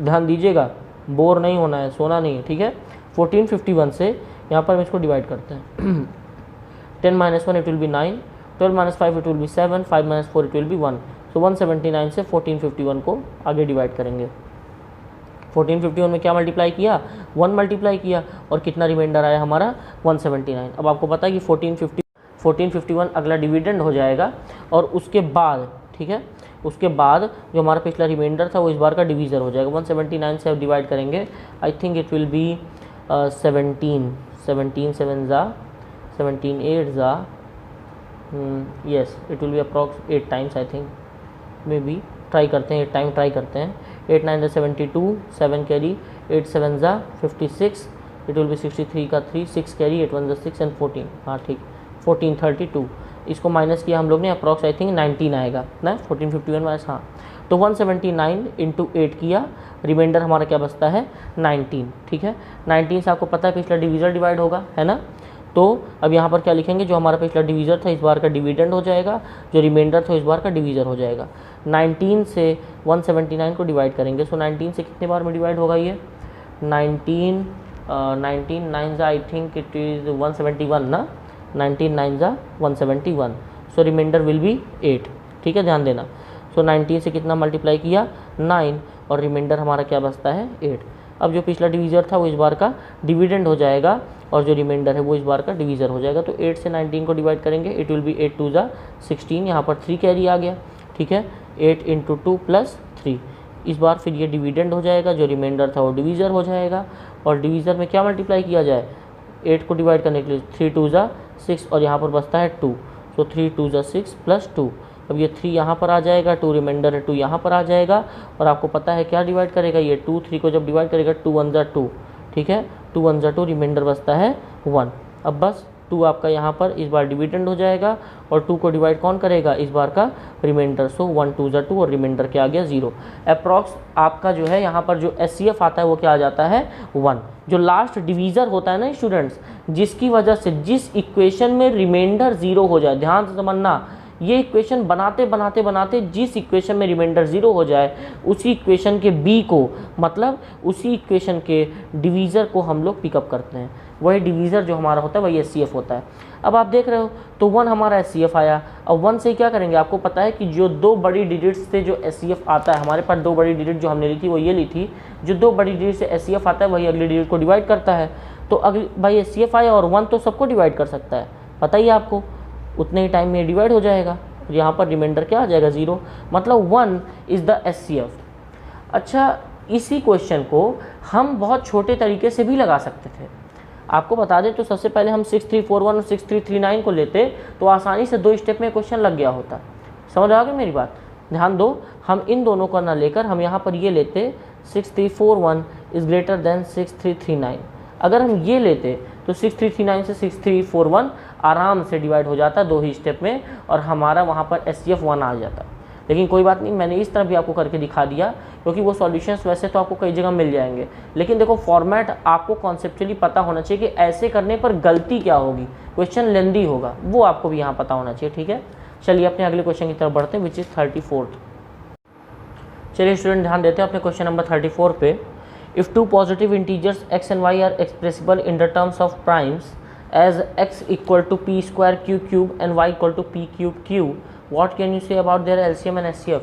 ध्यान दीजिएगा, बोर नहीं होना है, सोना नहीं है, ठीक है। 1451 से यहाँ पर हम इसको डिवाइड करते हैं 10 - 1 it will be 9, 12 - 5 it will be 7, 5 - 4 it will be 1। तो 179 से 1451 को आगे डिवाइड करेंगे। 1451 में क्या मल्टीप्लाई किया 1 मल्टीप्लाई किया, और कितना रिमाइंडर आया हमारा 179। अब आपको पता है कि 1451 अगला डिविडेंड हो जाएगा, और उसके बाद, ठीक है, उसके बाद जो हमारा पिछला रिमाइंडर था वो इस बार का डिवीज़र हो जाएगा। 179 से अब डिवाइड करेंगे, I think it will be 17 17 7 ज़ा 17 8 ज़ा, yes it will be approx 8 times I think, may be try करते हैं 8 टाइम ट्राई करते हैं। 8 9 ज़ा 72, 7 कैरी, 8 7 ज़ा 56, इट विल बी 63 का 3, 6 कैरी, 8 1 ज़ा 6 एंड 14, हाँ ठीक 14 32। इसको माइनस किया हम लोग ने, अप्रॉक्स आई थिंक 19 आएगा ना, 14 51 माइनस, हाँ तो 179 इंटू 8 किया, रिमाइंडर हमारा क्या बचता है 19, ठीक है। 19 से आपको पता है पिछला डिवीज़र डिवाइड होगा, है ना। तो अब यहाँ पर क्या लिखेंगे, जो हमारा पिछला डिवीज़र था इस बार का डिविडेंड हो जाएगा, जो रिमाइंडर था इस बार का डिवीज़र हो जाएगा। 19 से 179 को डिवाइड करेंगे, सो 19 से कितने बार में डिवाइड होगा ये 19 9 ज़ा आई थिंक इट इज़ 171 ना, 19 9 ज़ा 171, सो रिमाइंडर विल बी 8, ठीक है ध्यान देना। सो 19 से कितना मल्टीप्लाई किया 9 और रिमाइंडर हमारा क्या बचता है 8। अब जो पिछला डिवीज़र था वो इस बार का डिविडेंड हो जाएगा और जो रिमाइंडर है वो इस बार का डिवीज़र हो जाएगा। तो 8 से 19 को डिवाइड करेंगे, इट विल बी 8 2 ज़ा 16, यहाँ पर 3 कैरी आ गया, ठीक है। 8 इंटू 2 प्लस 3, इस बार फिर ये डिविडेंड हो जाएगा, जो रिमाइंडर था वो डिवीज़र हो जाएगा। और डिवीज़र में क्या मल्टीप्लाई किया जाए 8 को डिवाइड करने के लिए, 3 2 ज़ा 6 और यहाँ पर बचता है 2, सो 3 2 ज़ा 6 प्लस 2, अब ये 3 यहाँ पर आ जाएगा, 2 रिमाइंडर है 2 यहाँ पर आ जाएगा। और आपको पता है क्या डिवाइड करेगा ये 2 3 को जब डिवाइड करेगा 2 1 ज़ा 2, ठीक है 2 1 ज़ा 2, रिमाइंडर बचता है 1। अब बस 2 आपका यहाँ पर इस बार डिविडेंड हो जाएगा और 2 को डिवाइड कौन करेगा इस बार का रिमाइंडर, सो 1 2 ज़ा 2 और रिमाइंडर क्या आ गया 0। अप्रॉक्स आपका जो है यहाँ पर जो SCF आता है वो क्या आ जाता है 1। जो लास्ट डिवीज़र होता है ना स्टूडेंट्स, जिसकी वजह से जिस इक्वेशन में रिमाइंडर 0 हो जाए, ध्यान से समझना, ये इक्वेशन बनाते बनाते बनाते जिस इक्वेशन में रिमाइंडर 0 हो जाए उसी इक्वेशन के b को, मतलब उसी इक्वेशन के डिवीज़र को हम लोग पिकअप करते हैं। वही डिवीज़र जो हमारा होता है वही SCF होता है। अब आप देख रहे हो तो 1 हमारा SCF आया। अब 1 से क्या करेंगे, आपको पता है कि जो 2 बड़ी डिजिट्स से जो SCF आता है, हमारे पास 2 बड़ी डिजिट जो हमने ली थी वो ये ली थी, जो 2 बड़ी डिजिट से SCF आता है वही अगली डिजिट को डिवाइड करता है। तो अगली भाई SCF आया और 1 तो सबको डिवाइड कर सकता है, पता ही आपको, उतने ही टाइम में डिवाइड हो जाएगा। यहाँ पर रिमाइंडर क्या आ जाएगा 0, मतलब 1 इज़ द SCF। अच्छा, इसी क्वेश्चन को हम बहुत छोटे तरीके से भी लगा सकते थे। आपको बता दें तो सबसे पहले हम 6341 और 6339 को लेते तो आसानी से 2 स्टेप में क्वेश्चन लग गया होता। समझ आ गई मेरी बात, ध्यान दो, हम इन दोनों को ना लेकर हम यहाँ पर ये लेते 6341 इज़ ग्रेटर देन 6339। अगर हम ये लेते तो 6339 से 6341 आराम से डिवाइड हो जाता 2 ही स्टेप में और हमारा वहाँ पर SCF 1 आ जाता। लेकिन कोई बात नहीं, मैंने इस तरह भी आपको करके दिखा दिया, क्योंकि वो सॉल्यूशंस वैसे तो आपको कई जगह मिल जाएंगे, लेकिन देखो फॉर्मेट आपको कॉन्सेप्चुअली पता होना चाहिए कि ऐसे करने पर गलती क्या होगी, क्वेश्चन लेंदी होगा, वो आपको भी यहाँ पता होना चाहिए, ठीक है। चलिए अपने अगले क्वेश्चन की तरफ बढ़ते हैं, विच इज़ 34th। चलिए स्टूडेंट ध्यान देते हैं अपने क्वेश्चन नंबर 34 पे। If 2 positive integers x and y are expressible in the terms of primes as x equal to p square q cube and y equal to p cube q, what can you say about their LCM and SCF।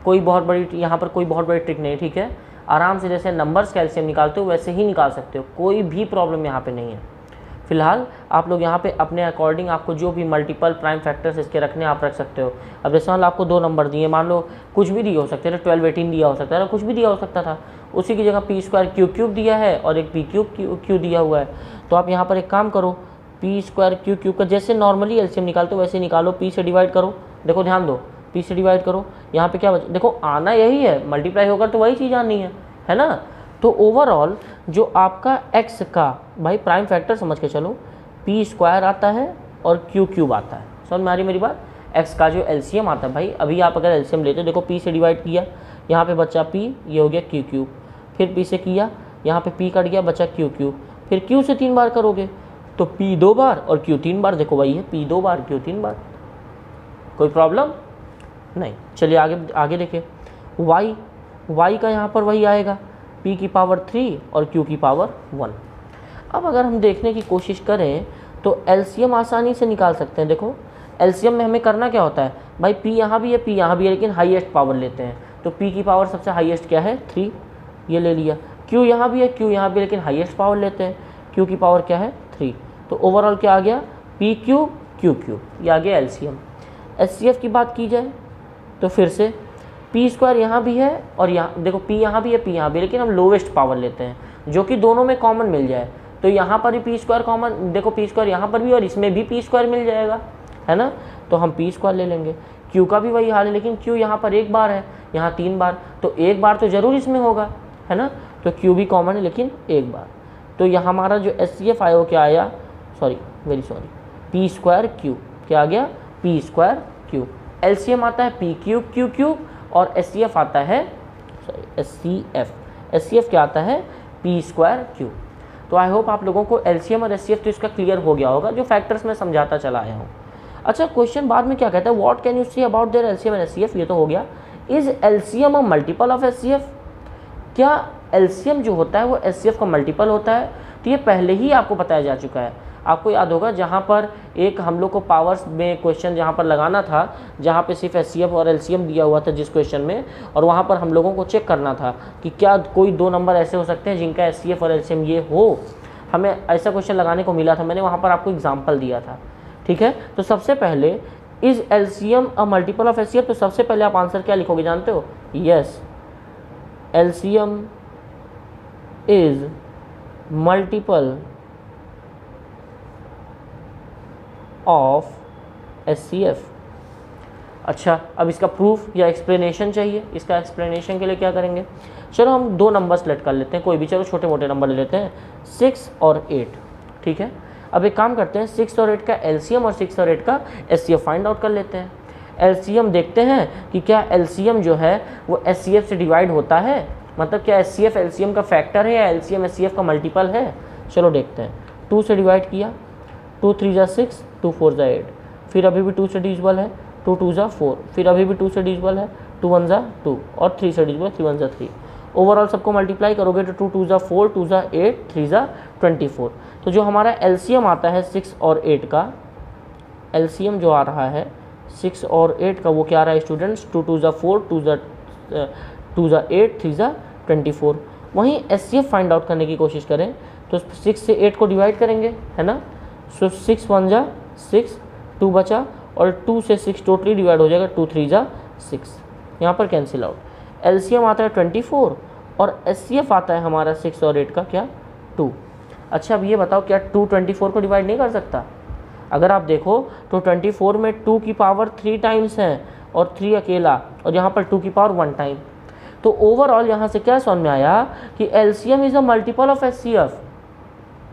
कोई बहुत बड़ी यहाँ पर कोई बहुत बड़ी trick नहीं, ठीक है, आराम से जैसे नंबर्स का LCM निकालते हो वैसे ही निकाल सकते हो, कोई भी प्रॉब्लम यहाँ पे नहीं है। फिलहाल आप लोग यहाँ पे अपने अकॉर्डिंग आपको जो भी मल्टीपल प्राइम फैक्टर्स इसके रखने आप रख सकते हो। अब जैसे मान लो आपको 2 नंबर दिए, मान लो कुछ भी दिए हो सकते थे, 12 18 दिया हो सकता है, कुछ भी दिया हो सकता था, उसी की जगह p स्क्वायर क्यू क्यूब दिया है और एक p क्यूब क्यू दिया हुआ है। तो आप यहाँ पर एक काम करो, p स्क्वायर क्यू क्यूब का जैसे नॉर्मली LCM निकालते हो वैसे निकालो, p से डिवाइड करो, देखो ध्यान दो, p से डिवाइड करो, यहाँ पे क्या बचा, देखो आना यही है, मल्टीप्लाई होकर तो वही चीज़ आनी है ना। तो ओवरऑल जो आपका x का भाई प्राइम फैक्टर समझ के चलो, p स्क्वायर आता है और q क्यूब आता है, समझ में आ रही मेरी बात। x का जो LCM आता है भाई, अभी आप अगर LCM लेते हो, देखो p से डिवाइड किया, यहाँ पे बचा p, ये हो गया q क्यूब, फिर p से किया, यहाँ पे p कट गया, बचा q क्यूब, फिर q से 3 बार करोगे तो p 2 बार और q 3 बार, देखो वही है p 2 बार q 3 बार, कोई प्रॉब्लम नहीं। चलिए आगे देखें, y का यहाँ पर वही आएगा, p की पावर 3 और q की पावर 1। अब अगर हम देखने की कोशिश करें तो LCM आसानी से निकाल सकते हैं। देखो LCM में हमें करना क्या होता है भाई, p यहाँ भी है, p यहाँ भी है, लेकिन हाईएस्ट पावर लेते हैं, तो p की पावर सबसे हाईएस्ट क्या है 3, ये ले लिया। q यहाँ भी है, q यहाँ भी, लेकिन हाईएस्ट पावर लेते हैं, q की पावर क्या है 3, तो ओवरऑल क्या आ गया p क्यूब q क्यूब, ये आ गया LCM। SCF की बात की जाए तो फिर से p स्क्वायर यहाँ भी है और यहाँ देखो p यहाँ भी है, p यहाँ भी, लेकिन हम लोवेस्ट पावर लेते हैं, जो कि दोनों में कॉमन मिल जाए, तो यहाँ पर भी पी स्क्वायर कॉमन, देखो पी स्क्वायर यहाँ पर भी और इसमें भी पी स्क्वायर मिल जाएगा, है ना, तो हम पी स्क्वायर ले लेंगे। क्यू का भी वही हाल है, लेकिन क्यू यहाँ पर एक बार है, यहाँ 3 बार, तो एक बार तो ज़रूर इसमें होगा, है ना, तो क्यू भी कॉमन है लेकिन एक बार। तो यहाँ हमारा जो HCF आया वो क्या आया, very sorry, P square Q, क्या आ गया, पी स्क्वायर क्यू। LCM आता है पी क्यूब क्यू क्यूब और HCF आता है SCF क्या आता है, पी स्क्वायर क्यू। तो आई होप आप लोगों को LCM और HCF तो इसका क्लियर हो गया होगा, जो फैक्टर्स मैं समझाता चला आया हूँ। अच्छा, क्वेश्चन बाद में क्या कहता है, what can you see about their LCM and HCF, ये तो हो गया। Is LCM a multiple of HCF, क्या LCM जो होता है वो HCF का मल्टीपल होता है? तो ये पहले ही आपको बताया जा चुका है। आपको याद होगा जहाँ पर एक हम लोग को पावर्स में क्वेश्चन जहाँ पर लगाना था, जहाँ पे सिर्फ HCF और LCM दिया हुआ था जिस क्वेश्चन में, और वहाँ पर हम लोगों को चेक करना था कि क्या कोई 2 नंबर ऐसे हो सकते हैं जिनका HCF और LCM ये हो। हमें ऐसा क्वेश्चन लगाने को मिला था, मैंने वहाँ पर आपको एग्जाम्पल दिया था, ठीक है। तो सबसे पहले is LCM a multiple of HCF, तो सबसे पहले आप आंसर क्या लिखोगे जानते हो, yes LCM is multiple of HCF। अच्छा, अब इसका प्रूफ या एक्सप्लेनेशन चाहिए, इसका एक्सप्लेनेशन के लिए क्या करेंगे, चलो हम 2 नंबर सेलेक्ट कर लेते हैं, कोई भी, चलो छोटे मोटे नंबर ले लेते हैं, 6 और 8, ठीक है। अब एक काम करते हैं, 6 और 8 का LCM और 6 और 8 का HCF फाइंड आउट कर लेते हैं। LCM देखते हैं कि क्या LCM जो है वो HCF से डिवाइड होता है, मतलब क्या HCF LCM का फैक्टर है या LCM HCF का मल्टीपल है। चलो देखते हैं, 2 से डिवाइड किया, 2 3 जा 6, 2 4 जा 8, फिर अभी भी 2 से डिविजिबल है, 2 2 जा 4, फिर अभी भी 2 से डिविजिबल है, 2 1 जा 2 और 3 से डिविजिबल, 3 1 जा 3। ओवरऑल सबको मल्टीप्लाई करोगे तो 2 2 जा 4, 2 जा 8, 3 जा 24। तो जो हमारा LCM आता है 6 और 8 का, LCM जो आ रहा है 6 और 8 का, वो क्या आ रहा है स्टूडेंट्स, 2 2 जा 4, 2 जा 8, 3 जा 24। वहीं HCF फाइंड आउट करने की कोशिश करें तो 6 से 8 को डिवाइड करेंगे, है ना, सो 6 1 जा 6, 2 बचा, और 2 से 6 टोटली डिवाइड हो जाएगा, 2 3 जा 6, यहाँ पर कैंसिल आउट। LCM आता है 24 और HCF आता है हमारा 6 और 8 का क्या, 2। अच्छा, अब ये बताओ क्या 2 24 को डिवाइड नहीं कर सकता? अगर आप देखो तो 24 में 2 की पावर 3 टाइम्स है और 3 अकेला, और यहाँ पर 2 की पावर 1 टाइम। तो ओवरऑल यहाँ से क्या समझ में आया कि LCM is a multiple of HCF।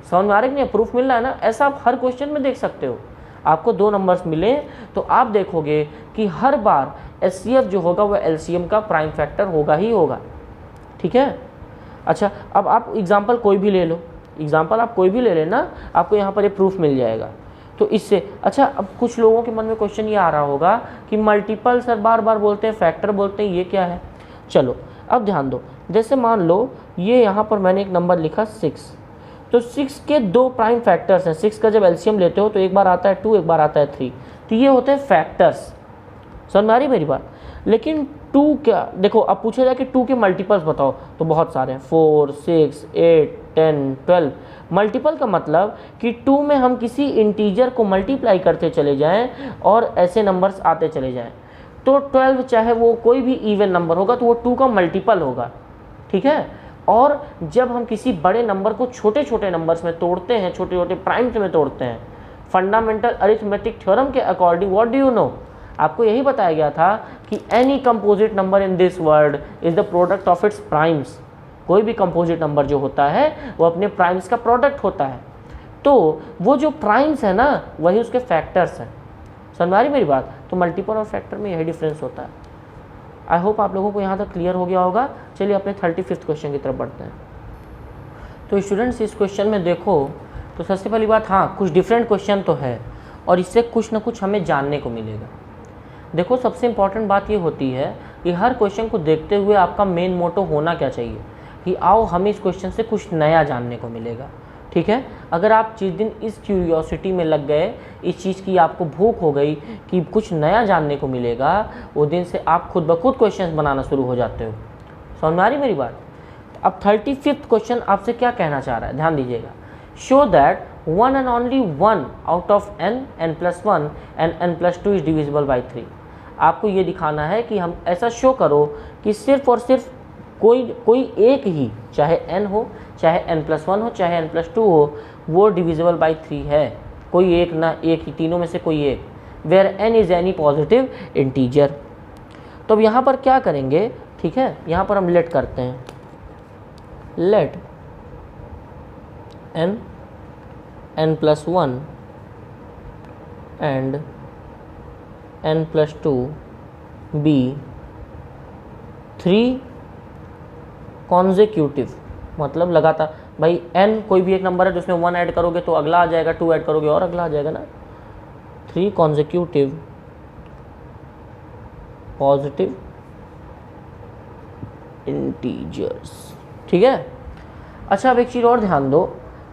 समझ में आ रहा है कि नहीं, प्रूफ मिल रहा है ना। ऐसा आप हर क्वेश्चन में देख सकते हो, आपको 2 नंबर्स मिले तो आप देखोगे कि हर बार HCF जो होगा वह LCM का प्राइम फैक्टर होगा ही होगा, ठीक है। अच्छा, अब आप एग्जाम्पल कोई भी ले लो, एग्जाम्पल आप कोई भी ले लेना, आपको यहाँ पर ये प्रूफ मिल जाएगा। तो इससे अच्छा, अब कुछ लोगों के मन में क्वेश्चन ये आ रहा होगा कि मल्टीपल सर बार बार बोलते हैं, फैक्टर बोलते हैं, ये क्या है। चलो अब ध्यान दो, जैसे मान लो ये यहाँ पर मैंने एक नंबर लिखा 6, तो 6 के 2 प्राइम फैक्टर्स हैं। 6 का जब LCM लेते हो तो एक बार आता है 2, एक बार आता है 3, तो ये होते हैं फैक्टर्स। समझ में आ रही मेरी बात। लेकिन 2 क्या, देखो अब पूछा जाए कि 2 के मल्टीपल्स बताओ तो बहुत सारे हैं, 4 6 8 10 12। मल्टीपल का मतलब कि 2 में हम किसी इंटीजर को मल्टीप्लाई करते चले जाएं और ऐसे नंबर्स आते चले जाएं, तो 12 चाहे वो कोई भी इवन नंबर होगा तो वो 2 का मल्टीपल होगा, ठीक है। और जब हम किसी बड़े नंबर को छोटे छोटे नंबर्स में तोड़ते हैं, छोटे छोटे प्राइम्स में तोड़ते हैं, फंडामेंटल अरिथमेटिक थ्योरम के according, what do you know, आपको यही बताया गया था कि any composite number in this world is the product of its primes. कोई भी कंपोजिट नंबर जो होता है वो अपने प्राइम्स का प्रोडक्ट होता है। तो वो जो प्राइम्स है ना वही उसके फैक्टर्स हैं। समझ में आ रही मेरी बात। तो मल्टीपल और फैक्टर में यही डिफरेंस होता है। आई होप आप लोगों को यहाँ तक क्लियर हो गया होगा। चलिए अपने 35th क्वेश्चन की तरफ बढ़ते हैं। तो स्टूडेंट्स इस क्वेश्चन में देखो तो सबसे पहली बात, हाँ कुछ डिफरेंट क्वेश्चन तो है और इससे कुछ ना कुछ हमें जानने को मिलेगा। देखो सबसे इम्पॉर्टेंट बात ये होती है कि हर क्वेश्चन को देखते हुए आपका मेन मोटो होना क्या चाहिए कि आओ हमें इस क्वेश्चन से कुछ नया जानने को मिलेगा, ठीक है। अगर आप जिस दिन इस क्यूरियोसिटी में लग गए, इस चीज़ की आपको भूख हो गई कि कुछ नया जानने को मिलेगा, वो दिन से आप खुद ब खुद क्वेश्चन बनाना शुरू हो जाते हो। समझ में आ रही मेरी बात। अब 35th क्वेश्चन आपसे क्या कहना चाह रहा है, ध्यान दीजिएगा। Show that one and only one out of n n+1 and n+2 is divisible by 3। आपको ये दिखाना है कि हम ऐसा शो करो कि सिर्फ और सिर्फ कोई एक ही, चाहे n हो, चाहे n+1 हो, चाहे n+2 हो, वो डिविजिबल बाई 3 है। कोई एक ना, एक ही, तीनों में से कोई एक, where n is any positive integer. तो अब यहाँ पर क्या करेंगे, ठीक है, यहाँ पर हम लेट करते हैं, let n, n+1 and n+2 be 3 consecutive, मतलब लगातार। भाई n कोई भी एक नंबर है, जिसमें 1 ऐड करोगे तो अगला आ जाएगा, 2 ऐड करोगे और अगला आ जाएगा ना। 3 कॉन्जिक्यूटिव पॉजिटिव इंटीजर्स, ठीक है। अच्छा, अब एक चीज़ और ध्यान दो,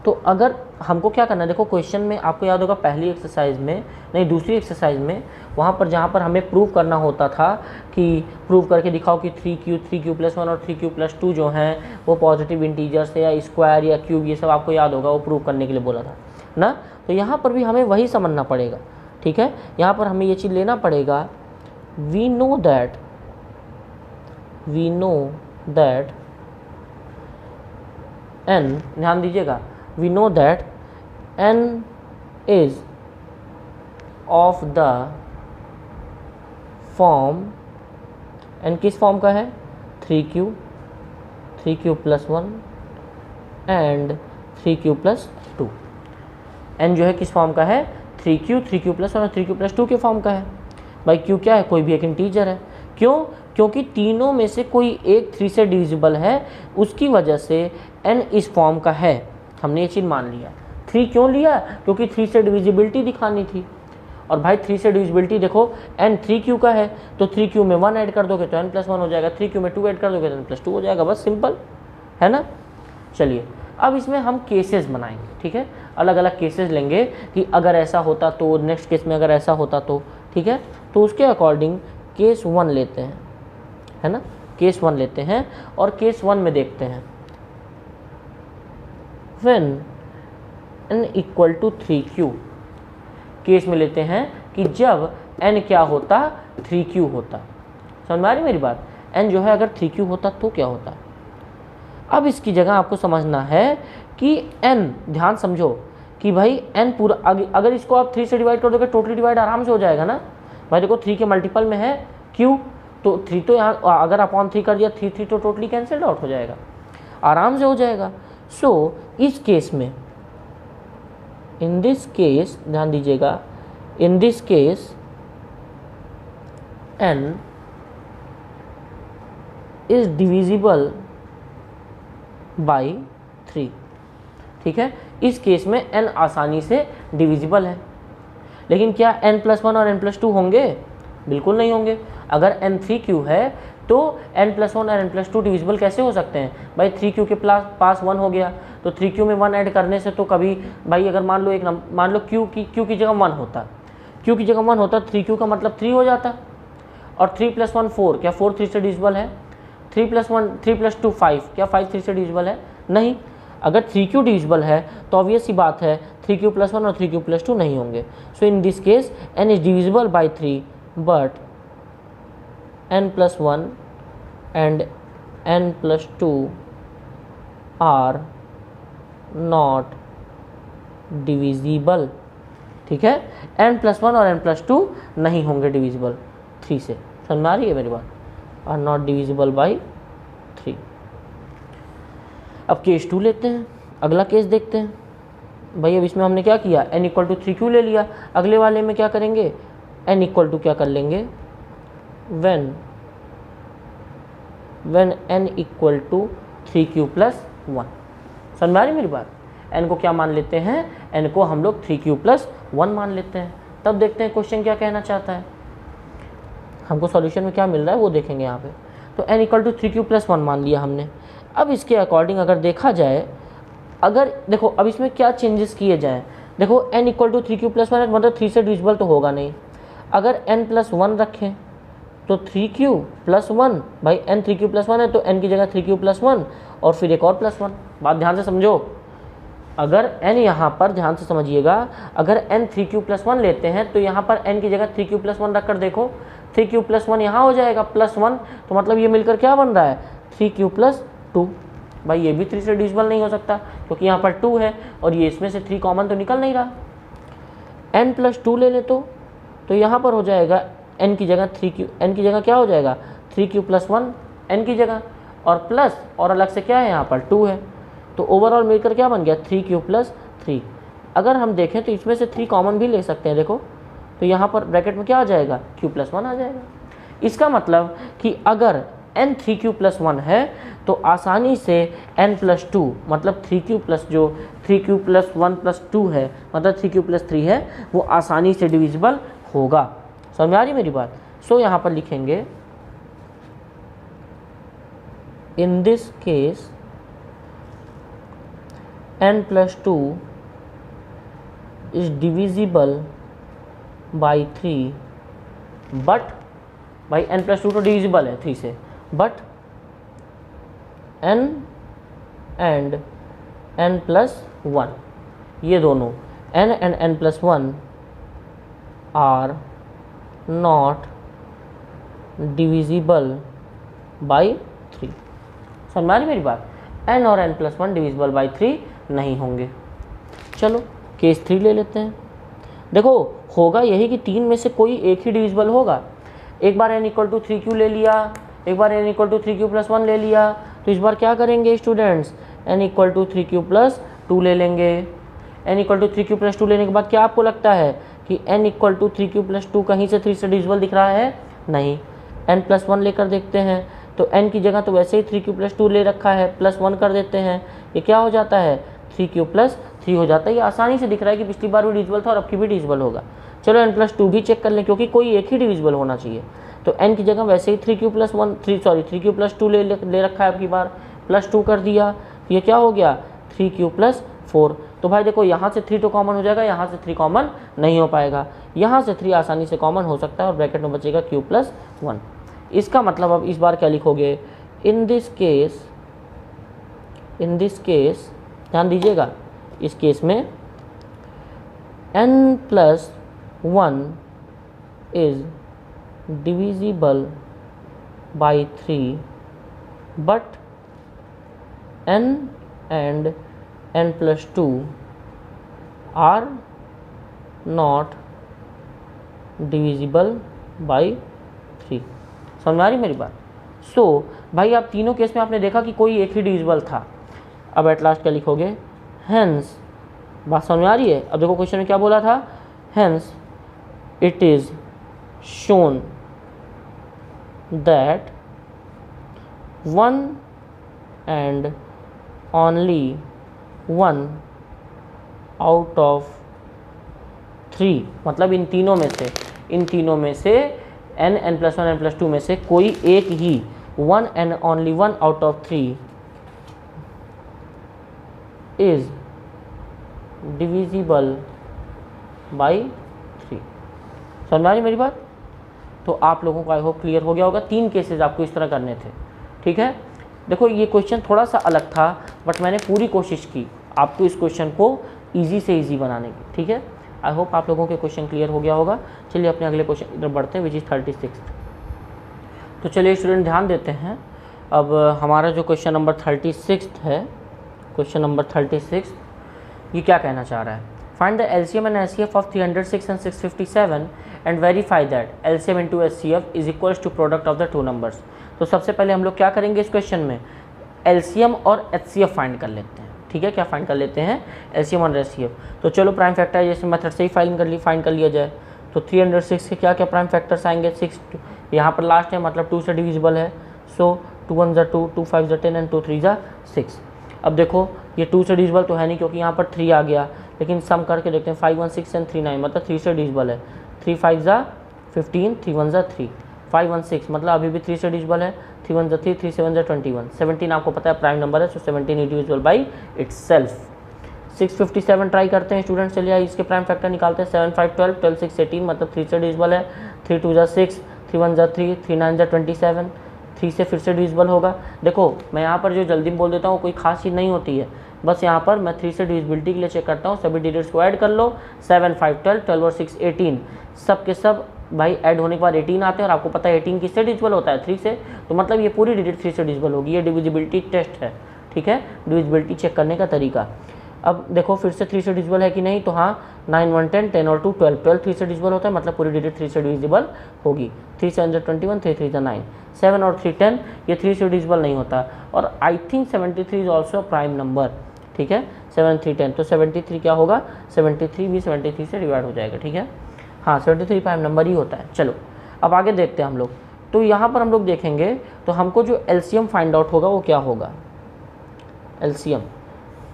तो अगर हमको क्या करना है, देखो क्वेश्चन में आपको याद होगा पहली एक्सरसाइज में, नहीं दूसरी एक्सरसाइज में, वहाँ पर जहाँ पर हमें प्रूव करना होता था कि प्रूव करके दिखाओ कि 3q+1 और 3q+2 जो हैं वो पॉजिटिव इंटीजर्स है, या स्क्वायर या क्यूब, ये सब आपको याद होगा, वो प्रूव करने के लिए बोला था ना। तो यहाँ पर भी हमें वही समझना पड़ेगा, ठीक है। यहाँ पर हमें ये चीज़ लेना पड़ेगा, वी नो दैट n, ध्यान दीजिएगा, we know that n is of the form, n किस फॉर्म का है, 3q+1 एंड 3q+2। n जो है किस फॉर्म का है, 3q+1 और 3q+2 के फॉर्म का है। भाई q क्या है, कोई भी एक इंटीजर है। क्यों? क्योंकि तीनों में से कोई एक 3 से डिविजिबल है, उसकी वजह से n इस फॉर्म का है। हमने ये चीज़ मान लिया। 3 क्यों लिया? क्योंकि 3 से डिविजिबिलिटी दिखानी थी। और भाई 3 से डिविजिबिलिटी देखो, n 3q का है, तो 3q में 1 ऐड कर दोगे तो n+1 हो जाएगा, 3q में 2 ऐड कर दोगे तो n+2 हो जाएगा, बस सिंपल है ना। चलिए अब इसमें हम केसेस बनाएंगे, ठीक है, अलग अलग केसेस लेंगे कि अगर ऐसा होता तो, नेक्स्ट केस में अगर ऐसा होता तो, ठीक है। तो उसके अकॉर्डिंग केस 1 लेते हैं, है ना, केस 1 लेते हैं और केस 1 में देखते हैं, when n equal to 3q, case में लेते हैं कि जब n क्या होता, 3q होता। समझ में आ रही मेरी बात, n जो है अगर 3q होता तो क्या होता। अब इसकी जगह आपको समझना है कि n, ध्यान समझो कि भाई n पूरा, अगर इसको आप 3 से डिवाइड कर दोगे, टोटली डिवाइड आराम से हो जाएगा ना। भाई देखो 3 के मल्टीपल में है q, तो 3 तो यहाँ अगर अपॉन 3 कर दिया, 3 तो टोटली कैंसिल्ड आउट हो जाएगा, आराम से हो जाएगा। सो इस केस में, इन दिस केस, ध्यान दीजिएगा, इन this case n is divisible by 3, ठीक है। इस केस में n आसानी से डिविजिबल है, लेकिन क्या n+1 और n+2 होंगे? बिल्कुल नहीं होंगे। अगर n 3q है तो n+1 और n+2 डिविजिबल कैसे हो सकते हैं? भाई 3q के पास 1 हो गया, तो 3q में 1 ऐड करने से तो कभी, भाई अगर मान लो q की जगह 1 होता, q की जगह 1 होता, 3q का मतलब 3 हो जाता, और 3+1 4, क्या 4 3 से डिविजिबल है? 3+2 5, क्या 5 3 से डिविजिबल है? नहीं। अगर 3q डिविजिबल है तो ऑब्वियस सी बात है 3q+1 और 3q+2 नहीं होंगे। So in this case n is divisible by 3, but n+1 and n+2 are not divisible, ठीक है। n+1 और n+2 नहीं होंगे डिविजिबल 3 से, समझ में आ रही है मेरी बात, आर नॉट डिविजिबल बाई 3। अब केस 2 लेते हैं, अगला केस देखते हैं। भाई अब इसमें हमने क्या किया, n इक्वल टू 3q ले लिया। अगले वाले में क्या करेंगे, n इक्वल टू क्या कर लेंगे, when n equal to 3q+1। समझ में आ रही मेरी बात, n को क्या मान लेते हैं, n को हम लोग 3q+1 मान लेते हैं। तब देखते हैं क्वेश्चन क्या कहना चाहता है, हमको सॉल्यूशन में क्या मिल रहा है वो देखेंगे यहाँ पे। तो n इक्वल टू 3q+1 मान लिया हमने। अब इसके अकॉर्डिंग अगर देखा जाए, अगर देखो अब इसमें क्या चेंजेस किए जाएँ, देखो n इक्वल टू 3q+1 है, मतलब 3 से डिविजिबल तो होगा नहीं। अगर n+1 रखें तो 3q+1, भाई n 3q+1 है तो n की जगह 3q+1 और फिर एक और +1। बात ध्यान से समझो, अगर n यहाँ पर ध्यान से समझिएगा, अगर n 3q+1 लेते हैं तो यहाँ पर n की जगह 3q+1 रख कर देखो, 3q+1 यहाँ हो जाएगा +1, तो मतलब ये मिलकर क्या बन रहा है, 3q प्लस 2। भाई ये भी 3 से डिविजिबल नहीं हो सकता क्योंकि यहाँ पर 2 है और ये इसमें से 3 कॉमन तो निकल नहीं रहा। n प्लस 2 ले ले तो यहाँ पर हो जाएगा n की जगह 3q, n की जगह क्या हो जाएगा 3q प्लस 1 n की जगह, और प्लस और अलग से क्या है यहाँ पर 2 है, तो ओवरऑल मिलकर क्या बन गया 3q प्लस 3। अगर हम देखें तो इसमें से 3 कॉमन भी ले सकते हैं, देखो तो यहाँ पर ब्रैकेट में क्या आ जाएगा q प्लस 1 आ जाएगा। इसका मतलब कि अगर n 3q प्लस 1 है तो आसानी से n प्लस 2 मतलब 3q प्लस जो 3q प्लस 1 प्लस 2 है मतलब 3q प्लस 3 है वो आसानी से डिविजिबल होगा। समझ में आ रही मेरी बात। सो यहाँ पर लिखेंगे in this case n plus 2 is divisible by 3 but भाई n प्लस 2 तो डिविजिबल है 3 से, but n and n plus 1 ये दोनों n and n plus 1 are not divisible by 3। समझ में आ रही मेरी बात। n और n प्लस 1 डिविजिबल बाई 3 नहीं होंगे। चलो केस 3 ले लेते हैं। देखो होगा यही कि 3 में से कोई एक ही डिविजिबल होगा। एक बार n इक्वल टू 3q ले लिया, एक बार n equal to 3q plus 1 ले लिया, तो इस बार क्या करेंगे students n equal to 3q plus 2 ले लेंगे। n equal to 3q plus 2 लेने के बाद क्या आपको लगता है कि n equal to 3q plus 2 कहीं से 3 से डिविजिबल दिख रहा है? नहीं। n प्लस 1 लेकर देखते हैं तो n की जगह तो वैसे ही 3q प्लस 2 ले रखा है, प्लस 1 कर देते हैं, ये क्या हो जाता है 3q प्लस 3 हो जाता है। ये आसानी से दिख रहा है कि पिछली बार भी डिविजिबल था और अब की भी डिविजिबल होगा। चलो n प्लस 2 भी चेक कर लें क्योंकि कोई एक ही डिविजिबल होना चाहिए। तो n की जगह वैसे ही 3q प्लस 3q प्लस 2 ले रखा है, अब की बार प्लस 2 कर दिया, ये क्या हो गया 3q प्लस 4। तो भाई देखो यहाँ से 3 तो कॉमन हो जाएगा, यहाँ से 3 कॉमन नहीं हो पाएगा, यहाँ से 3 आसानी से कॉमन हो सकता है और ब्रैकेट में बचेगा q प्लस 1। इसका मतलब अब इस बार क्या लिखोगे इन दिस केस ध्यान दीजिएगा, इस केस में n plus 1 is divisible by 3 but n and n plus 2 are not divisible by 3। समझ में आ रही मेरी बात। सो भाई आप तीनों केस में आपने देखा कि कोई एक ही डिविजिबल था। अब एट लास्ट क्या लिखोगे हेंस, बात समझ में आ रही है। अब देखो क्वेश्चन में क्या बोला था, hence it is shown that 1 and only 1 out of 3 मतलब इन तीनों में से n n plus 1 n plus 2 में से कोई एक ही 1 and only 1 out of 3 is divisible by 3। समझ में आ रही मेरी बात। तो आप लोगों को आई होप क्लियर हो गया होगा। 3 केसेस आपको इस तरह करने थे, ठीक है। देखो ये क्वेश्चन थोड़ा सा अलग था बट मैंने पूरी कोशिश की आपको इस क्वेश्चन को ईजी से ईजी बनाने की, ठीक है। आई होप आप लोगों के क्वेश्चन क्लियर हो गया होगा। चलिए अपने अगले क्वेश्चन इधर बढ़ते हैं विच इज़ 36। तो चलिए स्टूडेंट ध्यान देते हैं। अब हमारा जो क्वेश्चन नंबर 36 है, क्वेश्चन नंबर 36 ये क्या कहना चाह रहा है, find the LCM and HCF of 306 and 657 and verify that LCM into HCF is equals to product of the two numbers. तो सबसे पहले हम लोग क्या करेंगे इस क्वेश्चन में एलसीएम और एचसीएफ फाइंड कर लेते हैं, ठीक है। क्या फाइंड कर लेते हैं एलसीएम और एचसीएफ। तो चलो प्राइम फैक्टराइजेशन मेथड से ही फाइंड कर लिया जाए। तो 306 के क्या क्या प्राइम फैक्टर्स आएंगे, 6 यहाँ पर लास्ट है मतलब 2 से डिविजिबल है। सो 2 1 ज़ा 2, 2 5 ज़ा 10 एंड 2 3 ज़ा 6। अब देखो ये 2 से डिविजिबल तो है नहीं क्योंकि यहाँ पर 3 आ गया, लेकिन सम करके देखते हैं 5 1 6 एंड 3 9 मतलब 3 से डिविजिबल है। 3 5 ज़ा 15, 3 1 ज़ा 3, 5 1 6 मतलब अभी भी 3 से डिविजिबल है। 3 1 ज़ा 3, 3 7 ज़ा 21, 17 आपको पता है प्राइम नंबर है, सो 17 is divisible by itself. 657 try करते हैं स्टूडेंट, चलिए इसके प्राइम फैक्टर निकालते हैं। 7 5 12, 12 6 18 मतलब 3 से डिविजिबल है। 3 2 ज़ा 6, 3 1 ज़ा 3, 3 9 ज़ा 27, 3 से फिर से डिविजिबल होगा। देखो मैं यहाँ पर जो जल्दी बोल देता हूँ कोई खास चीज़ नहीं होती है, बस यहाँ पर मैं 3 से डिविजिबिलिटी के लिए चेक करता हूँ। सभी डिजिट्स को ऐड कर लो, 7 5 12, 12 और 6 18, सब के सब भाई ऐड होने के बाद 18 आते हैं और आपको पता है 18 किससे डिविजिबल होता है, 3 से, तो मतलब ये पूरी डिजिट 3 से डिविजिबल होगी। ये डिविजिबिलिटी टेस्ट है, ठीक है, डिविजिबिलिटी चेक करने का तरीका। अब देखो फिर से 3 से डिविजिबल है कि नहीं, तो हाँ 9 1 10 10 और 2 12 12 3 से डिविजिबल होता है, मतलब पूरी डिजिट 3 से डिविजिबल होगी। 3 7 21, 3 3 9, 7 और 3 10, ये 3 से डिविजिबल नहीं होता। और I think 73 is also prime number, ठीक है, 7 3 10, तो 73 क्या होगा, 73 भी 73 से डिवाइड हो जाएगा, ठीक है, हाँ 73 प्राइम नंबर ही होता है। चलो अब आगे देखते हैं हम लोग। तो यहाँ पर हम लोग देखेंगे तो हमको जो एलसीएम फाइंड आउट होगा वो क्या होगा, एलसीएम।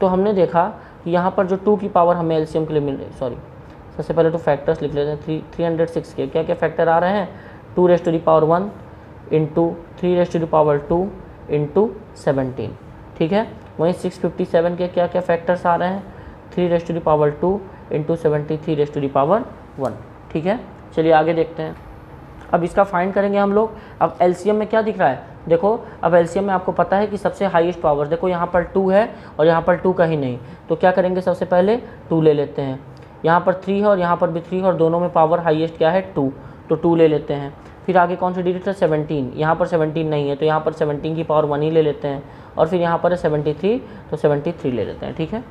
तो हमने देखा कि यहाँ पर जो 2 की पावर हमें एलसीएम के लिए मिल रही, सॉरी सबसे पहले तो फैक्टर्स लिख लेते हैं। 306 के क्या क्या फैक्टर आ रहे हैं, 2 raised to the power 1 into 3 raised to the power 2 into 17, ठीक है। वहीं 657 के क्या क्या फैक्टर्स आ रहे हैं, 3 raised to the power 2 into 73 raised to the power 1, ठीक है। चलिए आगे देखते हैं। अब इसका फाइंड करेंगे हम लोग। अब एलसीएम में क्या दिख रहा है, देखो अब एलसीएम में आपको पता है कि सबसे हाईएस्ट पावर, देखो यहाँ पर 2 है और यहाँ पर 2 कहीं नहीं, तो क्या करेंगे, सबसे पहले 2 ले लेते हैं। यहाँ पर 3 है और यहाँ पर भी 3 है और दोनों में पावर हाईएस्ट क्या है 2, तो 2 ले लेते हैं। फिर आगे कौन सी डिजिट है, 17, यहाँ पर 17 नहीं है तो यहाँ पर 17 की पावर 1 ही ले लेते हैं। और फिर यहाँ पर है 73, तो 73 ले लेते हैं, ठीक है।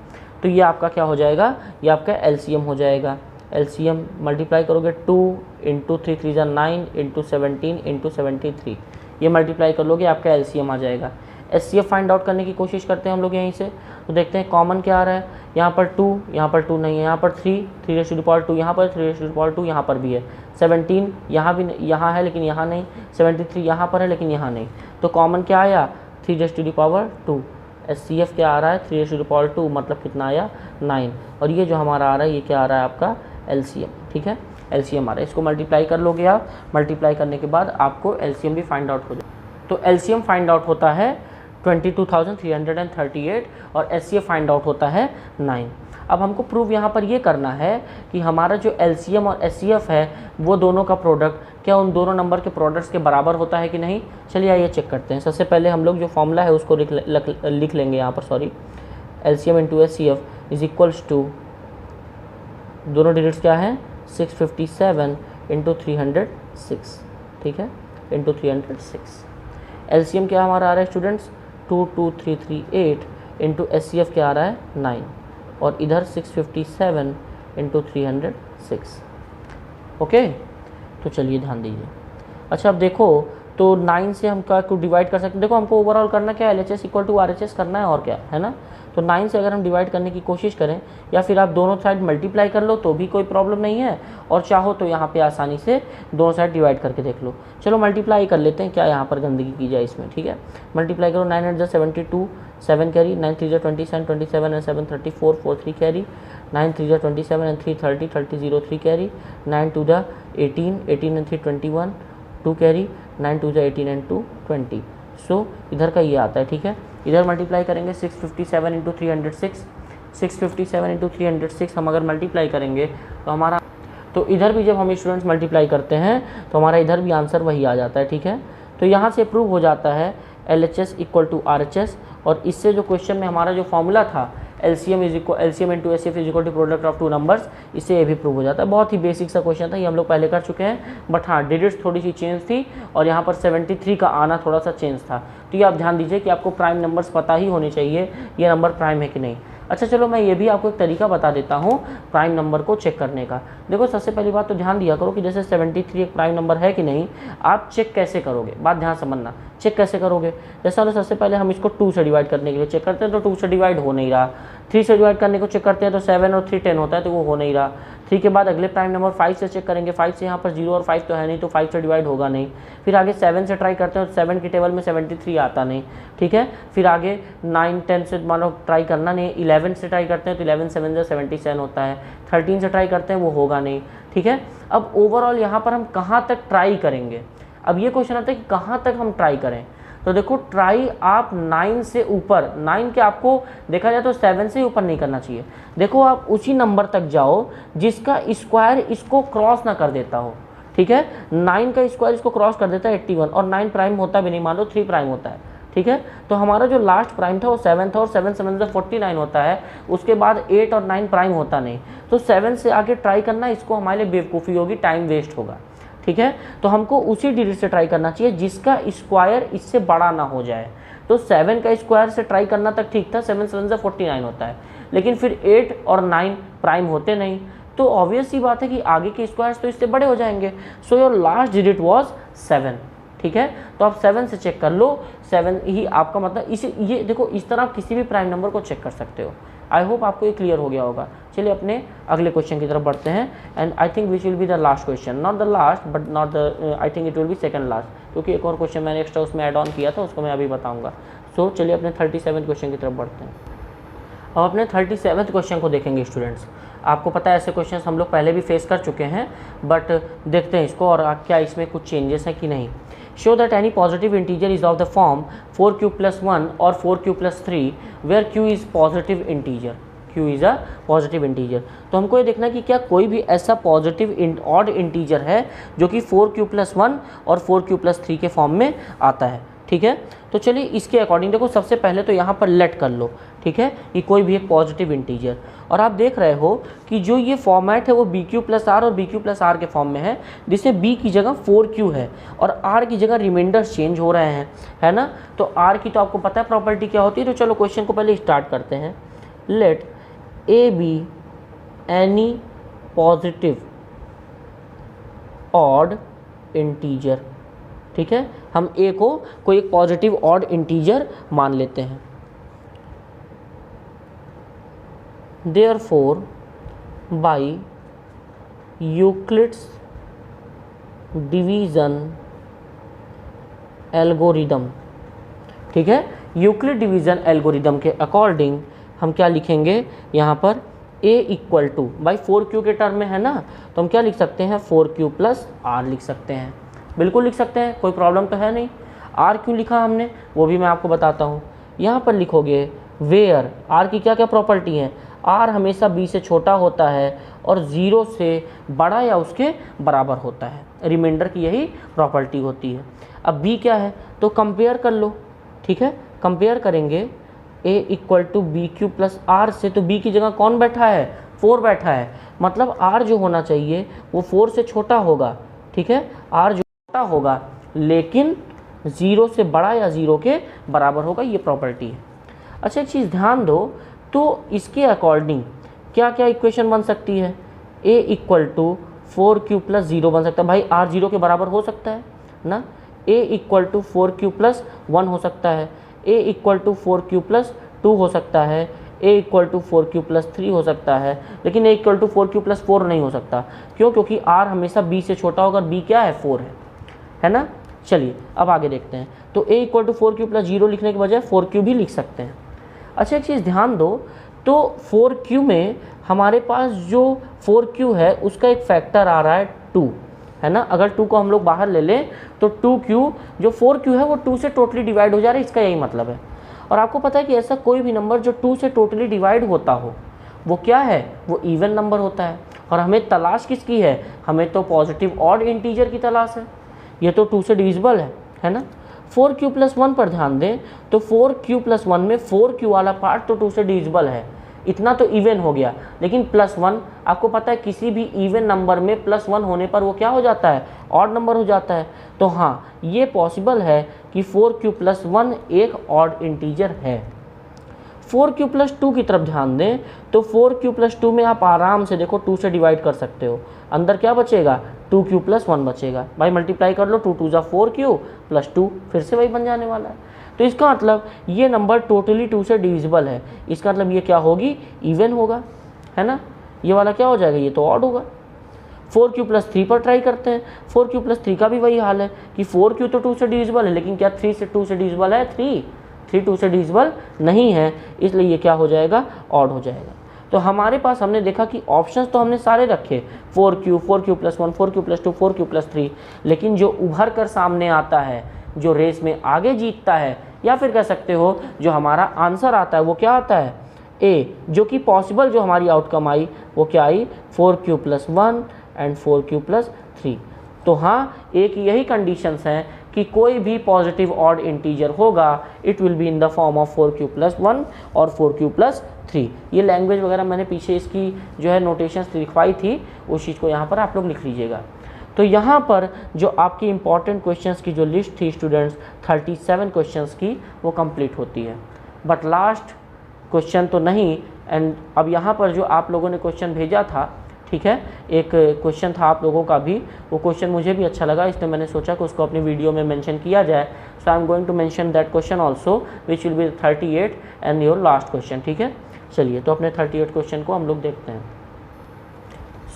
तो ये आपका क्या हो जाएगा, ये आपका एलसीएम हो जाएगा। एलसीएम मल्टीप्लाई करोगे 2 इंटू 3 3 9 इंटू 17 इंटू 73, ये मल्टीप्लाई कर लोगे आपका एलसीएम आ जाएगा। एचसीएफ फाइंड आउट करने की कोशिश करते हैं हम लोग यहीं से, तो देखते हैं कॉमन क्या आ रहा है। यहाँ पर 2, यहाँ पर 2 नहीं है, यहाँ पर 3 3 raised to the power 2, यहाँ पर 3 raised to the power 2, यहाँ पर भी है। 17 यहाँ भी, यहाँ है लेकिन यहाँ नहीं। 73 यहाँ पर है लेकिन यहाँ नहीं, तो कॉमन क्या आया, 3 raised to the power 2। HCF क्या आ रहा है, 3 raised to the power 2, मतलब कितना आया 9। और ये जो हमारा आ रहा है ये क्या आ रहा है आपका एलसीएम, ठीक है, एलसीएम आ रहा है। इसको मल्टीप्लाई कर लोगे आप, मल्टीप्लाई करने के बाद आपको एलसीएम भी फाइंड आउट हो जाए। तो एलसीएम फाइंड आउट होता है 22,338 और एचसीएफ फाइंड आउट होता है 9। अब हमको प्रूव यहाँ पर ये करना है कि हमारा जो एलसीएम और एचसीएफ है वो दोनों का प्रोडक्ट क्या उन दोनों नंबर के प्रोडक्ट्स के बराबर होता है कि नहीं। चलिए आइए चेक करते हैं। सबसे पहले हम लोग जो फॉर्मूला है उसको लिख लेंगे यहाँ पर, sorry, LCM into HCF is equals to, दोनों डिजिट्स क्या हैं 657 इंटू 306, ठीक है, इंटू 306। एलसीएम क्या हमारा आ रहा है स्टूडेंट्स 22338 इंटू एचसीएफ क्या आ रहा है 9, और इधर 657 इंटू 306। ओके, तो चलिए ध्यान दीजिए। अच्छा अब देखो तो 9 से हम क्या को डिवाइड कर सकते हैं। देखो हमको ओवरऑल करना क्या है, एलएचएस इक्वल टू आरएचएस करना है और क्या है ना। तो 9 से अगर हम डिवाइड करने की कोशिश करें या फिर आप दोनों साइड मल्टीप्लाई कर लो तो भी कोई प्रॉब्लम नहीं है, और चाहो तो यहाँ पे आसानी से दोनों साइड डिवाइड करके देख लो। चलो मल्टीप्लाई कर लेते हैं, क्या यहाँ पर गंदगी की जाए इसमें, ठीक है। मल्टीप्लाई करो, 9 8 72, 7 carry, 9 3 27 27 and 7 34 4 3 carry, 9 3 27 and 3 30 30 0 3 carry, 9 2 18 18 and 3 21 2 carry, 9 2 18 and 2 20। सो इधर का ये आता है, ठीक है। इधर मल्टीप्लाई करेंगे 657 इंटू 306, 657 इंटू 306 हम अगर मल्टीप्लाई करेंगे तो हमारा, तो इधर भी जब हम स्टूडेंट्स मल्टीप्लाई करते हैं तो हमारा इधर भी आंसर वही आ जाता है, ठीक है। तो यहाँ से प्रूव हो जाता है LHS इक्वल टू RHS, और इससे जो क्वेश्चन में हमारा जो फॉर्मूला था LCM into HCF is equal to product of two numbers, इससे ये भी प्रूव हो जाता है। बहुत ही बेसिक सा क्वेश्चन था, ये हम लोग पहले कर चुके हैं, बट हाँ डिजिट्स थोड़ी सी चेंज थी और यहाँ पर 73 का आना थोड़ा सा चेंज था। तो ये आप ध्यान दीजिए कि आपको प्राइम नंबर्स पता ही होने चाहिए ये नंबर प्राइम है कि नहीं। अच्छा चलो मैं ये भी आपको एक तरीका बता देता हूँ प्राइम नंबर को चेक करने का। देखो सबसे पहली बात तो ध्यान दिया करो कि जैसे 73 एक प्राइम नंबर है कि नहीं, आप चेक कैसे करोगे, बात ध्यान समझना, चेक कैसे करोगे। जैसा सबसे पहले हम इसको 2 से डिवाइड करने के लिए चेक करते हैं तो 2 से डिवाइड हो नहीं रहा, 3 से डिवाइड करने को चेक करते हैं तो 7 और 3 10 होता है तो वो हो नहीं रहा। 3 के बाद अगले प्राइम नंबर 5 से चेक करेंगे, 5 से यहाँ पर 0 और 5 तो है नहीं तो 5 से डिवाइड होगा नहीं। फिर आगे 7 से ट्राई करते हैं तो 7 की टेबल में 73 आता नहीं, ठीक है। फिर आगे 9 10 से मान लो ट्राई करना नहीं, 11 से ट्राई करते हैं तो 11 7 से 77 होता है, 13 से ट्राई करते हैं वो होगा नहीं, ठीक है। अब ओवरऑल यहाँ पर हम कहाँ तक ट्राई करेंगे, अब ये क्वेश्चन आता है कि कहाँ तक हम ट्राई करें। तो देखो ट्राई आप 9 से ऊपर, 9 के आपको देखा जाए तो 7 से ऊपर नहीं करना चाहिए। देखो आप उसी नंबर तक जाओ जिसका स्क्वायर इसको क्रॉस ना कर देता हो, ठीक है। 9 का स्क्वायर इसको क्रॉस कर देता है 81, और 9 प्राइम होता भी नहीं, मान लो 3 प्राइम होता है, ठीक है। तो हमारा जो लास्ट प्राइम था वो 7 था, और 7 7 से 49 होता है, उसके बाद 8 और 9 प्राइम होता नहीं। तो 7 से आगे ट्राई करना इसको हमारे लिए बेवकूफ़ी होगी, टाइम वेस्ट होगा, ठीक है। तो हमको उसी डिजिट से ट्राई करना चाहिए जिसका स्क्वायर इससे बड़ा ना हो जाए। तो 7 का स्क्वायर से ट्राई करना तक ठीक था, 7 7 से 49 होता है, लेकिन फिर 8 और 9 प्राइम होते नहीं, तो ऑब्वियस सी बात है कि आगे के स्क्वायर्स तो इससे बड़े हो जाएंगे। So your last digit was 7, ठीक है। तो आप 7 से चेक कर लो, 7 ही आपका मतलब ये देखो, इस तरह आप किसी भी प्राइम नंबर को चेक कर सकते हो। आई होप आपको ये क्लियर हो गया होगा। चलिए अपने अगले क्वेश्चन की तरफ बढ़ते हैं, and I think which will be the last question, not the last but not the, I think it will be second last, क्योंकि एक और क्वेश्चन मैंने एक्स्ट्रा उसमें ऐड ऑन किया था, उसको मैं अभी बताऊंगा। सो चलिए अपने 37 क्वेश्चन की तरफ बढ़ते हैं। अब अपने 37 क्वेश्चन को देखेंगे स्टूडेंट्स। आपको पता है ऐसे क्वेश्चन हम लोग पहले भी फेस कर चुके हैं, बट देखते हैं इसको और क्या इसमें कुछ चेंजेस हैं कि नहीं। Show that any positive integer is of the form 4q + 1 और 4q + 3 where q is positive integer, q is a positive integer. तो हमको ये देखना कि क्या कोई भी ऐसा पॉजिटिव ऑड इंटीजर है जो कि 4q + 1 और 4q + 3 के फॉर्म में आता है, ठीक है। तो चलिए इसके अकॉर्डिंग देखो, सबसे पहले तो यहाँ पर लेट कर लो, ठीक है, कि कोई भी एक पॉजिटिव इंटीजर, और आप देख रहे हो कि जो ये फॉर्मेट है वो BQ + R और BQ + R के फॉर्म में है, जिससे B की जगह 4Q है और R की जगह रिमाइंडर्स चेंज हो रहे हैं, है ना। तो R की तो आपको पता है प्रॉपर्टी क्या होती है। तो चलो क्वेश्चन को पहले स्टार्ट करते हैं। Let A be any positive odd integer, ठीक है। हम A को कोई एक पॉजिटिव ऑड इंटीजर मान लेते हैं। Therefore, by Euclid's division algorithm, ठीक है, यूक्लिड डिवीजन एल्गोरिदम के अकॉर्डिंग हम क्या लिखेंगे यहाँ पर, A = भाई 4Q के टर्म में है ना, तो हम क्या लिख सकते हैं, 4Q + R लिख सकते हैं, बिल्कुल लिख सकते हैं, कोई प्रॉब्लम तो है नहीं। R क्यों लिखा हमने वो भी मैं आपको बताता हूँ। यहाँ पर लिखोगे वेयर, R की क्या क्या प्रॉपर्टी है, R हमेशा B से छोटा होता है और 0 से बड़ा या उसके बराबर होता है, रिमाइंडर की यही प्रॉपर्टी होती है। अब B क्या है, तो कंपेयर कर लो, ठीक है। कंपेयर करेंगे A = BQ + R से, तो B की जगह कौन बैठा है, 4 बैठा है, मतलब R जो होना चाहिए वो 4 से छोटा होगा, ठीक है। R जो छोटा होगा लेकिन 0 से बड़ा या 0 के बराबर होगा, ये प्रॉपर्टी है। अच्छा एक चीज़ ध्यान दो, तो इसके अकॉर्डिंग क्या क्या इक्वेशन बन सकती है, A = 4Q + 0 बन सकता है, भाई R 0 के बराबर हो सकता है ना। A = 4Q + 1 हो सकता है, A = 4Q + 2 हो सकता है, A = 4Q + 3 हो सकता है, लेकिन A = 4Q + 4 नहीं हो सकता। क्यों, क्योंकि R हमेशा B से छोटा होगा, B क्या है, 4 है ना। चलिए अब आगे देखते हैं। तो A = 4Q + 0 लिखने के बजाय 4Q भी लिख सकते हैं। अच्छा एक चीज़ ध्यान दो, तो 4Q में हमारे पास जो 4Q है उसका एक फैक्टर आ रहा है 2, है ना। अगर 2 को हम लोग बाहर ले लें तो 2Q, जो 4Q है वो 2 से टोटली डिवाइड हो जा रहा है, इसका यही मतलब है। और आपको पता है कि ऐसा कोई भी नंबर जो 2 से टोटली डिवाइड होता हो वो क्या है, वो इवन नंबर होता है। और हमें तलाश किसकी है, हमें तो पॉजिटिव ऑड इंटीजर की तलाश है, ये तो 2 से डिविजिबल है ना। 4Q + 1 पर ध्यान दें, तो 4Q + 1 में 4Q वाला पार्ट तो 2 से डिविजिबल है, इतना तो इवन हो गया, लेकिन +1 आपको पता है किसी भी इवन नंबर में +1 होने पर वो क्या हो जाता है, ऑड नंबर हो जाता है। तो हाँ, ये पॉसिबल है कि 4Q + 1 एक ऑड इंटीजर है। 4Q + 2 की तरफ ध्यान दें, तो 4Q + 2 में आप आराम से देखो 2 से डिवाइड कर सकते हो, अंदर क्या बचेगा, 2Q + 1 बचेगा। भाई मल्टीप्लाई कर लो, 2 2 = 4Q + 2, फिर से वही बन जाने वाला है। तो इसका मतलब ये नंबर टोटली 2 से डिविजिबल है, इसका मतलब ये क्या होगी, इवन होगा, है ना। ये वाला क्या हो जाएगा, ये तो ऑड होगा। 4Q + 3 पर ट्राई करते हैं। 4Q + 3 का भी वही हाल है कि 4Q तो 2 से डिविजिबल है, लेकिन क्या 3 से 2 से डिविजिबल है, 3 2 से डिविजिबल नहीं है, इसलिए ये क्या हो जाएगा, ऑड हो जाएगा। तो हमारे पास हमने देखा कि ऑप्शंस तो हमने सारे रखे, 4Q + 1, 4Q + 2, 4Q + 3, लेकिन जो उभर कर सामने आता है, जो रेस में आगे जीतता है, या फिर कह सकते हो जो हमारा आंसर आता है वो क्या आता है, A, जो कि पॉसिबल जो हमारी आउटकम आई वो क्या आई, 4Q + 1 एंड 4Q + 3। तो हाँ, एक यही कंडीशंस हैं कि कोई भी पॉजिटिव ऑड इंटीजर होगा, it will be in the form of 4Q + 1 और 4Q + 3। ये लैंग्वेज वगैरह मैंने पीछे इसकी जो है नोटेशंस लिखवाई थी, उस चीज़ को यहाँ पर आप लोग लिख लीजिएगा। तो यहाँ पर जो आपकी इंपॉर्टेंट क्वेश्चंस की जो लिस्ट थी स्टूडेंट्स 37 क्वेश्चंस की, वो कंप्लीट होती है। बट लास्ट क्वेश्चन तो नहीं। एंड अब यहाँ पर जो आप लोगों ने क्वेश्चन भेजा था, ठीक है, एक क्वेश्चन था आप लोगों का भी, वो क्वेश्चन मुझे भी अच्छा लगा, इसलिए मैंने सोचा कि उसको अपनी वीडियो में मेंशन किया जाए। So I am going to mention that question also which will be 38 and your last question, ठीक है। चलिए तो अपने 38 क्वेश्चन को हम लोग देखते हैं।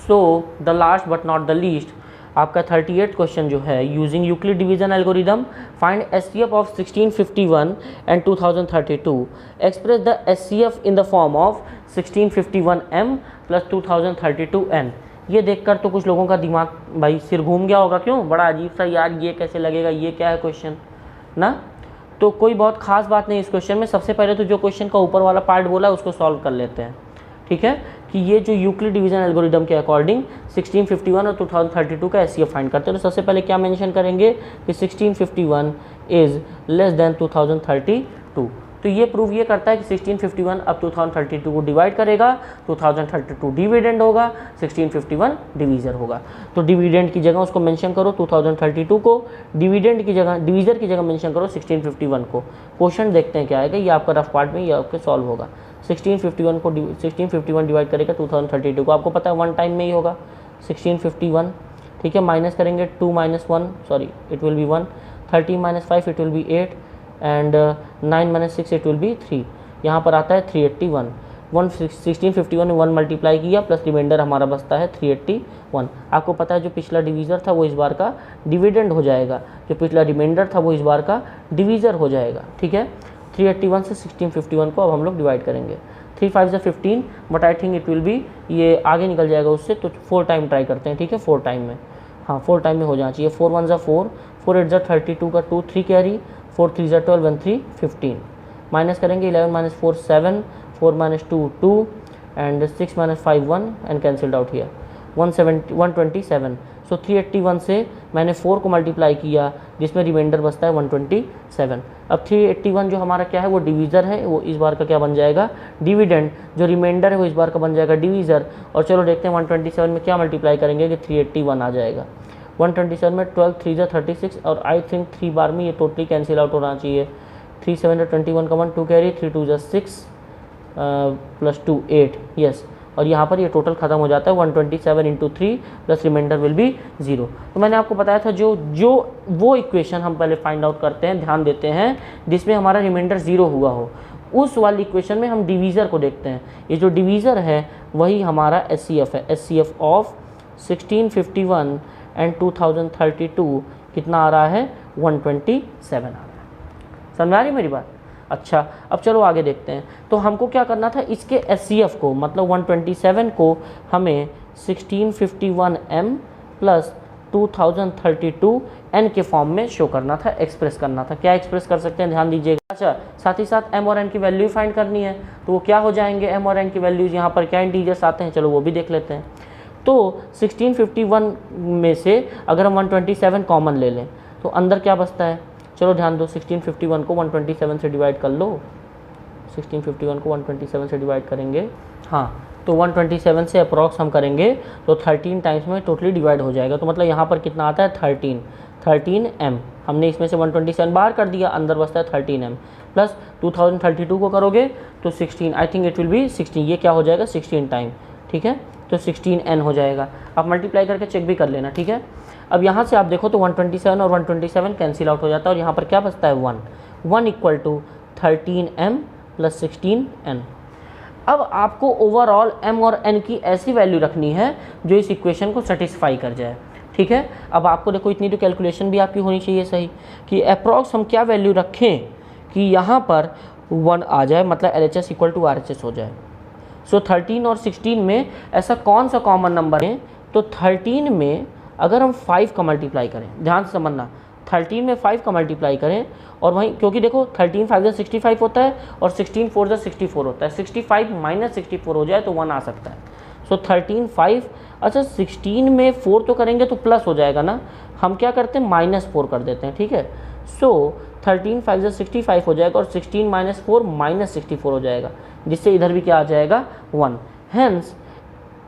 So the last but not the least, आपका 38 क्वेश्चन जो है, using Euclid division algorithm find HCF of 1651 and 2032, express the HCF in the form of 1651m plus 2032n। ये देखकर तो कुछ लोगों का दिमाग भाई सिर घूम गया होगा, क्यों, बड़ा अजीब सा, यार ये कैसे लगेगा, ये क्या है क्वेश्चन ना। तो कोई बहुत खास बात नहीं इस क्वेश्चन में। सबसे पहले तो जो क्वेश्चन का ऊपर वाला पार्ट बोला है उसको सॉल्व कर लेते हैं, ठीक है, कि ये जो यूक्लिड डिवीजन एल्गोरिदम के अकॉर्डिंग 1651 और 2032 का एचसीएफ फाइंड करते हैं। तो सबसे पहले क्या मेंशन करेंगे कि 1651 इज लेस देन 2032। तो ये प्रूव ये करता है कि 1651 अब 2032 को डिवाइड करेगा, 2032 डिविडेंड होगा, 1651 डिवीज़र होगा। तो डिविडेंड की जगह उसको मेंशन करो 2032 को, डिविडेंड की जगह, डिवीज़र की जगह मेंशन करो 1651 को। क्वेश्चन देखते हैं क्या आएगा, ये आपका रफ पार्ट में ये आपके सॉल्व होगा। 1651 डिवाइड करेगा 2032 को, आपको पता है 1 टाइम में ही होगा 1651, ठीक है। माइनस करेंगे 2 - 1, sorry it will be 1, 13 - 5 it will be 8 and 9 - 6 it will be 3। यहाँ पर आता है 381। 1651 में 1 मल्टीप्लाई किया प्लस रिमाइंडर हमारा बचता है 381। आपको पता है जो पिछला डिवीज़र था वो इस बार का डिविडेंड हो जाएगा, जो पिछला रिमाइंडर था वो इस बार का डिवीज़र हो जाएगा, ठीक है। 381 से 1651 को अब हम लोग डिवाइड करेंगे। 3 5 से 15, but I think it will be, ये आगे निकल जाएगा उससे, तो 4 टाइम ट्राई करते हैं, ठीक है, 4 टाइम में, हाँ 4 टाइम में हो जाना चाहिए। 4 1 = 4, 4 8 = 32 का 2 3 कैरी, 4 3 = 12 1 3 15। माइनस करेंगे 11 - 4 7, 4 - 2 2 and 6 - 5 1 and cancelled out here 127। सो 381 से मैंने 4 को मल्टीप्लाई किया जिसमें रिमाइंडर बचता है 127। अब 381 जो हमारा क्या है वो डिवीज़र है, वो इस बार का क्या बन जाएगा, डिविडेंड। जो रिमाइंडर है वो इस बार का बन जाएगा डिवीज़र। और चलो देखते हैं 127 में क्या मल्टीप्लाई करेंगे कि 381 आ जाएगा। 127 में 12 3 = 36 और आई थिंक 3 बार में ये टोटली कैंसिल आउट होना चाहिए। 3 7 = 21 का 1 2 कैरी, 3 2 = 6 प्लस 2 8, यस। और यहाँ पर ये टोटल खत्म हो जाता है 127 × 3 प्लस रिमाइंडर विल बी 0। तो मैंने आपको बताया था जो वो इक्वेशन हम पहले फाइंड आउट करते हैं, ध्यान देते हैं, जिसमें हमारा रिमाइंडर 0 हुआ हो, उस वाली इक्वेशन में हम डिवीज़र को देखते हैं। ये जो डिवीज़र है वही हमारा एचसीएफ है। एचसीएफ ऑफ 1651 एंड 2032 कितना आ रहा है, 127 आ रहा है। समझ आ रही मेरी बात? अच्छा, अब चलो आगे देखते हैं। तो हमको क्या करना था, इसके एचसीएफ को, मतलब 127 को हमें 1651m प्लस 2032n के फॉर्म में शो करना था, एक्सप्रेस करना था। क्या एक्सप्रेस कर सकते हैं, ध्यान दीजिएगा। अच्छा, साथ ही साथ m और n की वैल्यू फाइंड करनी है, तो वो क्या हो जाएंगे m और n की वैल्यूज, यहाँ पर क्या इंटीजर्स आते हैं, चलो वो भी देख लेते हैं। तो 1651 में से अगर हम 127 कॉमन ले लें तो अंदर क्या बचता है, चलो ध्यान दो, 1651 को 127 से डिवाइड कर लो। 1651 को 127 से डिवाइड करेंगे, हाँ, तो 127 से अप्रॉक्स हम करेंगे तो 13 टाइम्स में टोटली डिवाइड हो जाएगा। तो मतलब यहाँ पर कितना आता है, 13m। हमने इसमें से 127 बाहर कर दिया, अंदर बचता है 13m प्लस 2032 को करोगे तो 16, I think it will be 16, ये क्या हो जाएगा 16 टाइम, ठीक है, तो 16n हो जाएगा। आप मल्टीप्लाई करके चेक भी कर लेना, ठीक है। अब यहाँ से आप देखो तो 127 और 127 कैंसिल आउट हो जाता है और यहाँ पर क्या बचता है 1 = 13m प्लस 16n। अब आपको ओवरऑल m और n की ऐसी वैल्यू रखनी है जो इस इक्वेशन को सेटिस्फाई कर जाए, ठीक है। अब आपको देखो इतनी तो कैलकुलेशन भी आपकी होनी चाहिए सही, कि अप्रॉक्स हम क्या वैल्यू रखें कि यहाँ पर 1 आ जाए, मतलब LHS = RHS हो जाए। सो 13 और 16 में ऐसा कौन सा कॉमन नंबर है, तो 13 में अगर हम 5 का मल्टीप्लाई करें, ध्यान से समझना, 13 में 5 का मल्टीप्लाई करें और वहीं, क्योंकि देखो 13 5 = 65 होता है और 16 4 = 64 होता है, 65 - 64 हो जाए तो 1 आ सकता है। सो 13 5, अच्छा 16 में 4 तो करेंगे तो प्लस हो जाएगा ना, हम क्या करते हैं -4 कर देते हैं, ठीक है। सो 13 5 = 65 हो जाएगा और 16 - 4 -64 हो जाएगा, जिससे इधर भी क्या आ जाएगा 1। हेंस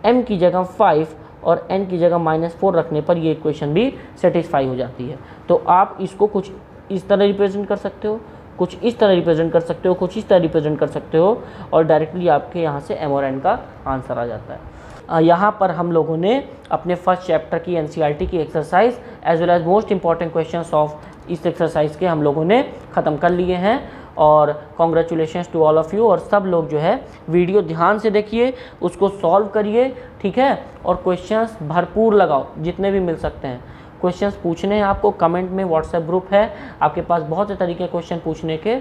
m की जगह 5 और n की जगह -4 रखने पर ये इक्वेशन भी सेटिस्फाई हो जाती है। तो आप इसको कुछ इस तरह रिप्रेजेंट कर सकते हो, कुछ इस तरह रिप्रेजेंट कर सकते हो, कुछ इस तरह रिप्रेजेंट कर सकते हो, और डायरेक्टली आपके यहाँ से m और n का आंसर आ जाता है। यहाँ पर हम लोगों ने अपने फर्स्ट चैप्टर की NCERT की exercise as well as most important questions of इस एक्सरसाइज के हम लोगों ने ख़त्म कर लिए हैं। और congratulations to all of you. और सब लोग जो है वीडियो ध्यान से देखिए, उसको सॉल्व करिए, ठीक है, और क्वेश्चंस भरपूर लगाओ जितने भी मिल सकते हैं। क्वेश्चंस पूछने हैं आपको, कमेंट में व्हाट्सएप ग्रुप है आपके पास, बहुत से तरीके क्वेश्चन पूछने के।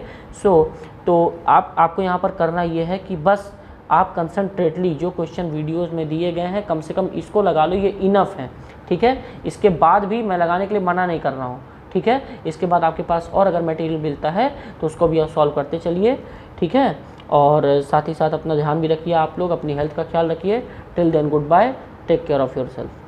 तो आपको यहाँ पर करना ये है कि बस आप कंसंट्रेटली जो क्वेश्चन वीडियोस में दिए गए हैं कम से कम इसको लगा लो, ये इनफ है, ठीक है। इसके बाद भी मैं लगाने के लिए मना नहीं कर रहा हूँ, ठीक है। इसके बाद आपके पास और अगर मटेरियल मिलता है तो उसको भी आप सॉल्व करते चलिए, ठीक है। और साथ ही साथ अपना ध्यान भी रखिए, आप लोग अपनी हेल्थ का ख्याल रखिए। Till then goodbye, take care of your self.